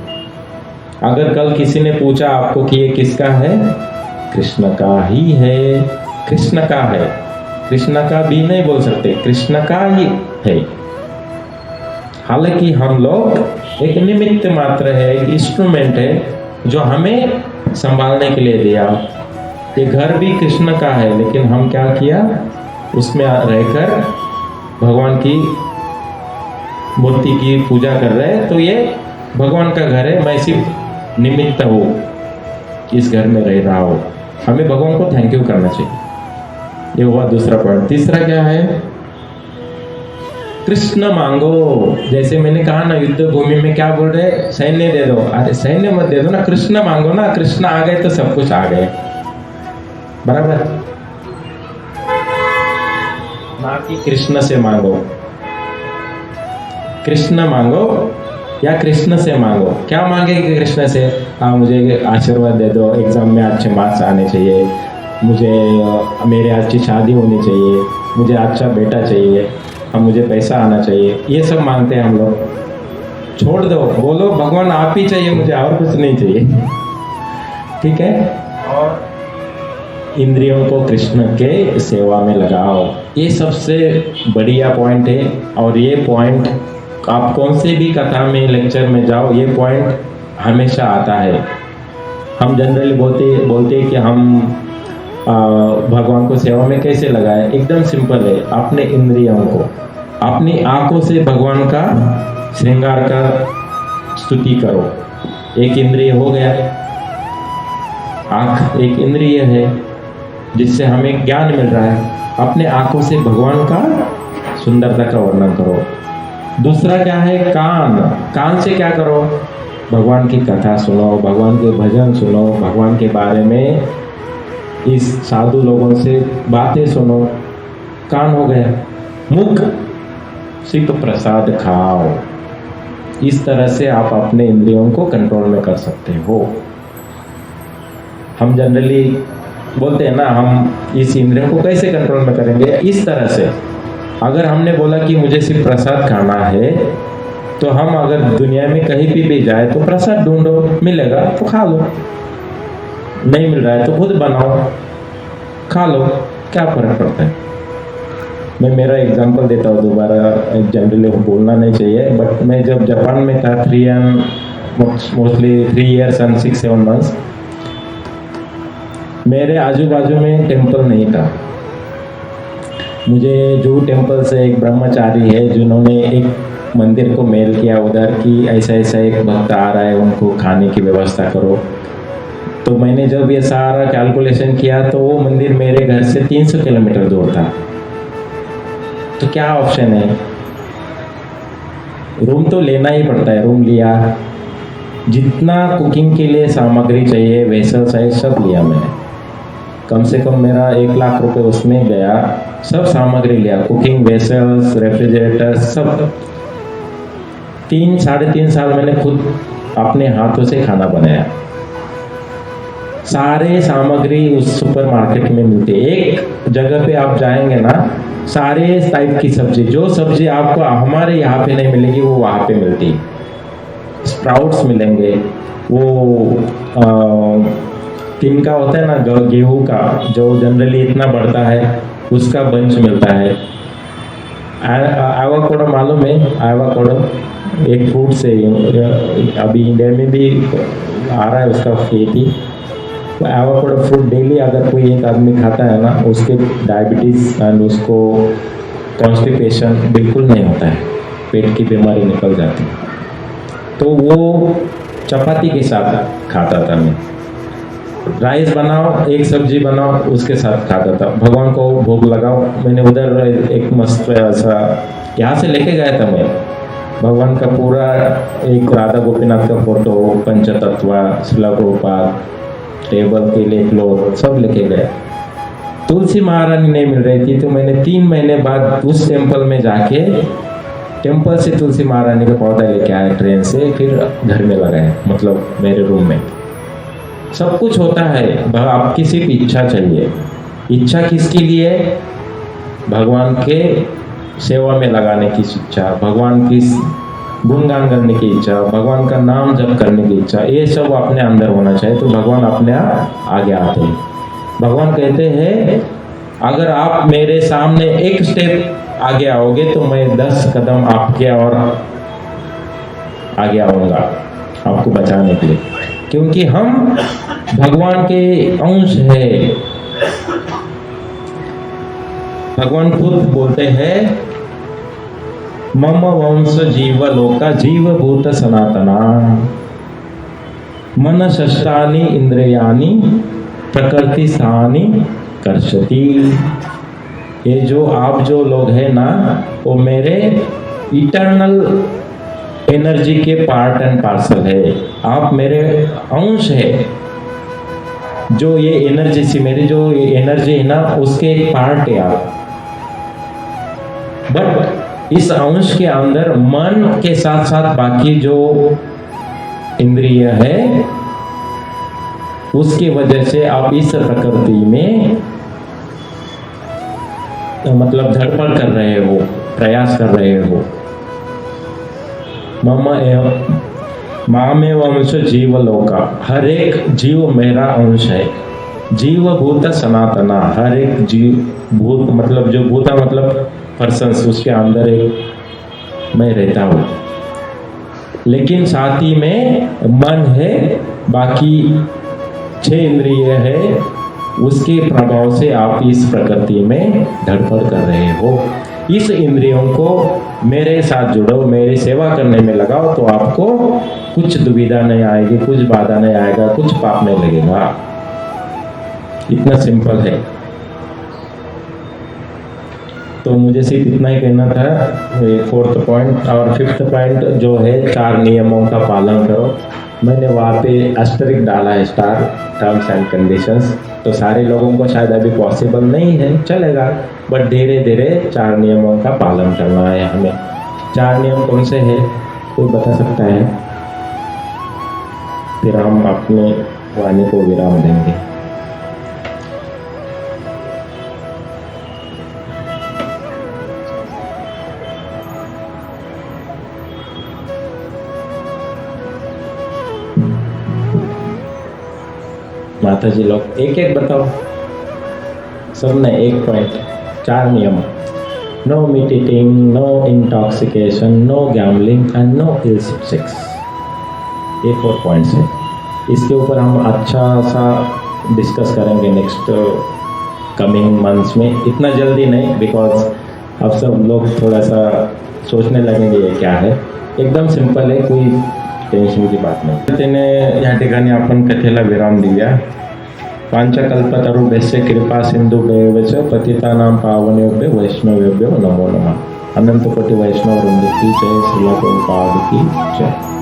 अगर कल किसी ने पूछा आपको कि ये किसका है, कृष्ण का ही है, कृष्ण का है। कृष्ण का भी नहीं बोल सकते, कृष्ण का ही है। हालांकि हम लोग एक निमित्त मात्र है, एक इंस्ट्रूमेंट है जो हमें संभालने के लिए दिया। ये घर भी कृष्ण का है, लेकिन हम क्या किया, उसमें रहकर भगवान की मूर्ति की पूजा कर रहे हैं। तो ये भगवान का घर है, मैं सिर्फ निमित्त हूँ, इस घर में रह रहा हूँ। हमें भगवान को थैंक यू करना चाहिए। ये हुआ दूसरा पॉइंट। तीसरा क्या है? कृष्ण मांगो। जैसे मैंने कहा ना, युद्ध भूमि में क्या बोल रहे? सैन्य दे दो। अरे सैन्य मत दे दो ना, कृष्ण मांगो ना। कृष्ण आ गए तो सब कुछ आ गए, बराबर ना कि कृष्ण से मांगो। कृष्ण मांगो या कृष्ण से मांगो। क्या मांगेगी कृष्ण से? हाँ, मुझे आशीर्वाद दे दो, एग्जाम में अच्छे मार्क्स आने चाहिए, मुझे मेरे अच्छी शादी होनी चाहिए, मुझे अच्छा बेटा चाहिए, हम मुझे पैसा आना चाहिए। ये सब मांगते हैं हम लोग। छोड़ दो, बोलो भगवान आप ही चाहिए मुझे, और कुछ नहीं चाहिए। ठीक है? और इंद्रियों को कृष्ण के सेवा में लगाओ। ये सबसे बढ़िया पॉइंट है। और ये पॉइंट आप कौन से भी कथा में, लेक्चर में जाओ, ये पॉइंट हमेशा आता है। हम जनरली बोलते हैं कि हम भगवान को सेवा में कैसे लगाए। एकदम सिंपल है। अपने इंद्रियों को, अपनी आंखों से भगवान का श्रृंगार कर स्तुति करो। एक इंद्रिय हो गया, आंख एक इंद्रिय है जिससे हमें ज्ञान मिल रहा है। अपने आंखों से भगवान का सुंदरता का वर्णन करो। दूसरा क्या है? कान। कान से क्या करो? भगवान की कथा सुनो, भगवान के भजन सुनो, भगवान के बारे में इस साधु लोगों से बातें सुनो। कान हो गया। मुख, सिर्फ प्रसाद खाओ। इस तरह से आप अपने इंद्रियों को कंट्रोल में कर सकते हो। हम जनरली बोलते हैं ना, हम इस इंद्रियों को कैसे कंट्रोल में करेंगे? इस तरह से अगर हमने बोला कि मुझे सिर्फ प्रसाद खाना है, तो हम अगर दुनिया में कहीं भी जाए तो प्रसाद ढूंढो, मिलेगा तो खा लो, नहीं मिल रहा है तो खुद बनाओ खा लो, क्या फर्क पड़ता है। मैं मेरा एग्जांपल देता हूँ, दोबारा जनरली बोलना नहीं चाहिए, बट मैं जब जापान में था मोस्टली 3 years and 6-7 months, मेरे आजू बाजू में टेम्पल नहीं था। मुझे जू टेम्पल से एक ब्रह्मचारी है जिन्होंने एक मंदिर को मेल किया उधर कि ऐसा ऐसा एक भक्त आ रहा है, उनको खाने की व्यवस्था करो। तो मैंने जब ये सारा कैलकुलेशन किया तो वो मंदिर मेरे घर से 300 किलोमीटर दूर था। तो क्या ऑप्शन है, रूम तो लेना ही पड़ता है। रूम लिया, जितना कुकिंग के लिए सामग्री चाहिए, वेसल्स है, सब लिया मैंने। कम से कम मेरा 1 लाख रुपए उसमें गया, सब सामग्री लिया, कुकिंग वेसल्स, रेफ्रिजरेटर, सब। 3-3.5 साल मैंने खुद अपने हाथों से खाना बनाया। सारे सामग्री उस सुपरमार्केट में मिलते। एक जगह पे आप जाएंगे ना, सारे टाइप की सब्जी, जो सब्जी आपको हमारे यहाँ पे नहीं मिलेगी वो वहाँ पे मिलती। स्प्राउट्स मिलेंगे, वो तिनका होता है ना गेहूं का, जो जनरली इतना बढ़ता है, उसका बंच मिलता है। एवोकाडो मालूम है? एवोकाडो एक फ्रूट से अभी इंडिया में भी आ रहा है उसका खेती। तो एवोकाडो फ्रूट डेली अगर कोई एक आदमी खाता है ना, उसके डायबिटीज़ एंड उसको कॉन्स्टिपेशन बिल्कुल नहीं होता है, पेट की बीमारी निकल जाती है। तो वो चपाती के साथ खाता था मैं। राइस बनाओ, एक सब्जी बनाओ, उसके साथ खाता था। भगवान को भोग लगाओ। मैंने उधर एक मस्त ऐसा यहाँ से लेके गया था मैं, भगवान का पूरा एक राधा गोपीनाथ का फोटो, पंचतत्व, शिला प्रभुपाद, टेबल के लिए क्लोथ, सब लेके गया। तुलसी महारानी नहीं मिल रही थी, तो मैंने 3 महीने बाद उस टेम्पल में जाके टेम्पल से तुलसी महारानी का पौधा लेके आया ट्रेन से, फिर घर में लगाया, मतलब मेरे रूम में। सब कुछ होता है, आपकी सिर्फ इच्छा चाहिए। इच्छा किसके लिए? भगवान के सेवा में लगाने की इच्छा, भगवान की गुणगान करने की इच्छा, भगवान का नाम जप करने की इच्छा, ये सब अपने अंदर होना चाहिए, तो भगवान अपने आप आगे आते हैं। भगवान कहते हैं अगर आप मेरे सामने एक स्टेप आगे आओगे तो मैं 10 कदम आपके और आगे आऊँगा आपको बचाने के लिए, क्योंकि हम भगवान के अंश हैं। भगवान खुद बोलते हैं मम वंश जीव लोका जीव भूत सनातना मन षष्ठानि इंद्रियानि प्रकृति स्थानि कर्षति। ये जो आप जो लोग हैं ना, वो मेरे इटर्नल एनर्जी के पार्ट एंड पार्सल है। आप मेरे अंश है। जो ये एनर्जी से मेरी जो एनर्जी है ना, उसके एक पार्ट है आप। बट इस अंश के अंदर मन के साथ साथ बाकी जो इंद्रिय है, उसकी वजह से आप इस प्रकृति में मतलब धड़पड़ कर रहे हो, प्रयास कर रहे हो। मामे वंश जीव लोका, हर एक जीव मेरा अंश है। जीव भूत सनातना, हर एक जीव भूत मतलब जो भूता मतलब पर्सन्स, उसके अंदर एक मैं रहता हूँ। लेकिन साथ ही में मन है, बाकी 6 इंद्रिय है, उसके प्रभाव से आप इस प्रकृति में धड़पड़ कर रहे हो। इस इंद्रियों को मेरे साथ जुड़ो, मेरी सेवा करने में लगाओ, तो आपको कुछ दुविधा नहीं आएगी, कुछ बाधा नहीं आएगा, कुछ पाप नहीं लगेगा। इतना सिंपल है। तो मुझे सिर्फ इतना ही कहना था। 4th पॉइंट और 5th पॉइंट जो है 4 नियमों का पालन करो। मैंने वहाँ पे एस्टेरिक डाला है, स्टार, टर्म्स एंड कंडीशंस। तो सारे लोगों को शायद अभी पॉसिबल नहीं है, चलेगा, बट धीरे धीरे 4 नियमों का पालन करना है हमें। 4 नियम कौन से हैं, कोई बता सकता है? फिर हम अपने वाणी को विराम देंगे। माताजी लोग एक एक बताओ, सबने एक पॉइंट, 4 नियम। No meat eating, no intoxication, no gambling and no illicit sex. ये 4 पॉइंट्स है। इसके ऊपर हम अच्छा सा डिस्कस करेंगे नेक्स्ट कमिंग मंथ्स में, इतना जल्दी नहीं, बिकॉज अब सब लोग थोड़ा सा सोचने लगेंगे ये क्या है। एकदम सिंपल है, कोई टेन्शन की बात नाही। त्याने या ठिकाणी आपण कथेला विराम देऊया। पांचकल्पतरुभ्यश्च कृपा सिंधुभ्यैव च पतितानां पावनेभ्यो वैष्णवेभ्यो नमो नमः। अनंत कोटि वैष्णव वृंद की जय, श्रील प्रभुपाद की जय।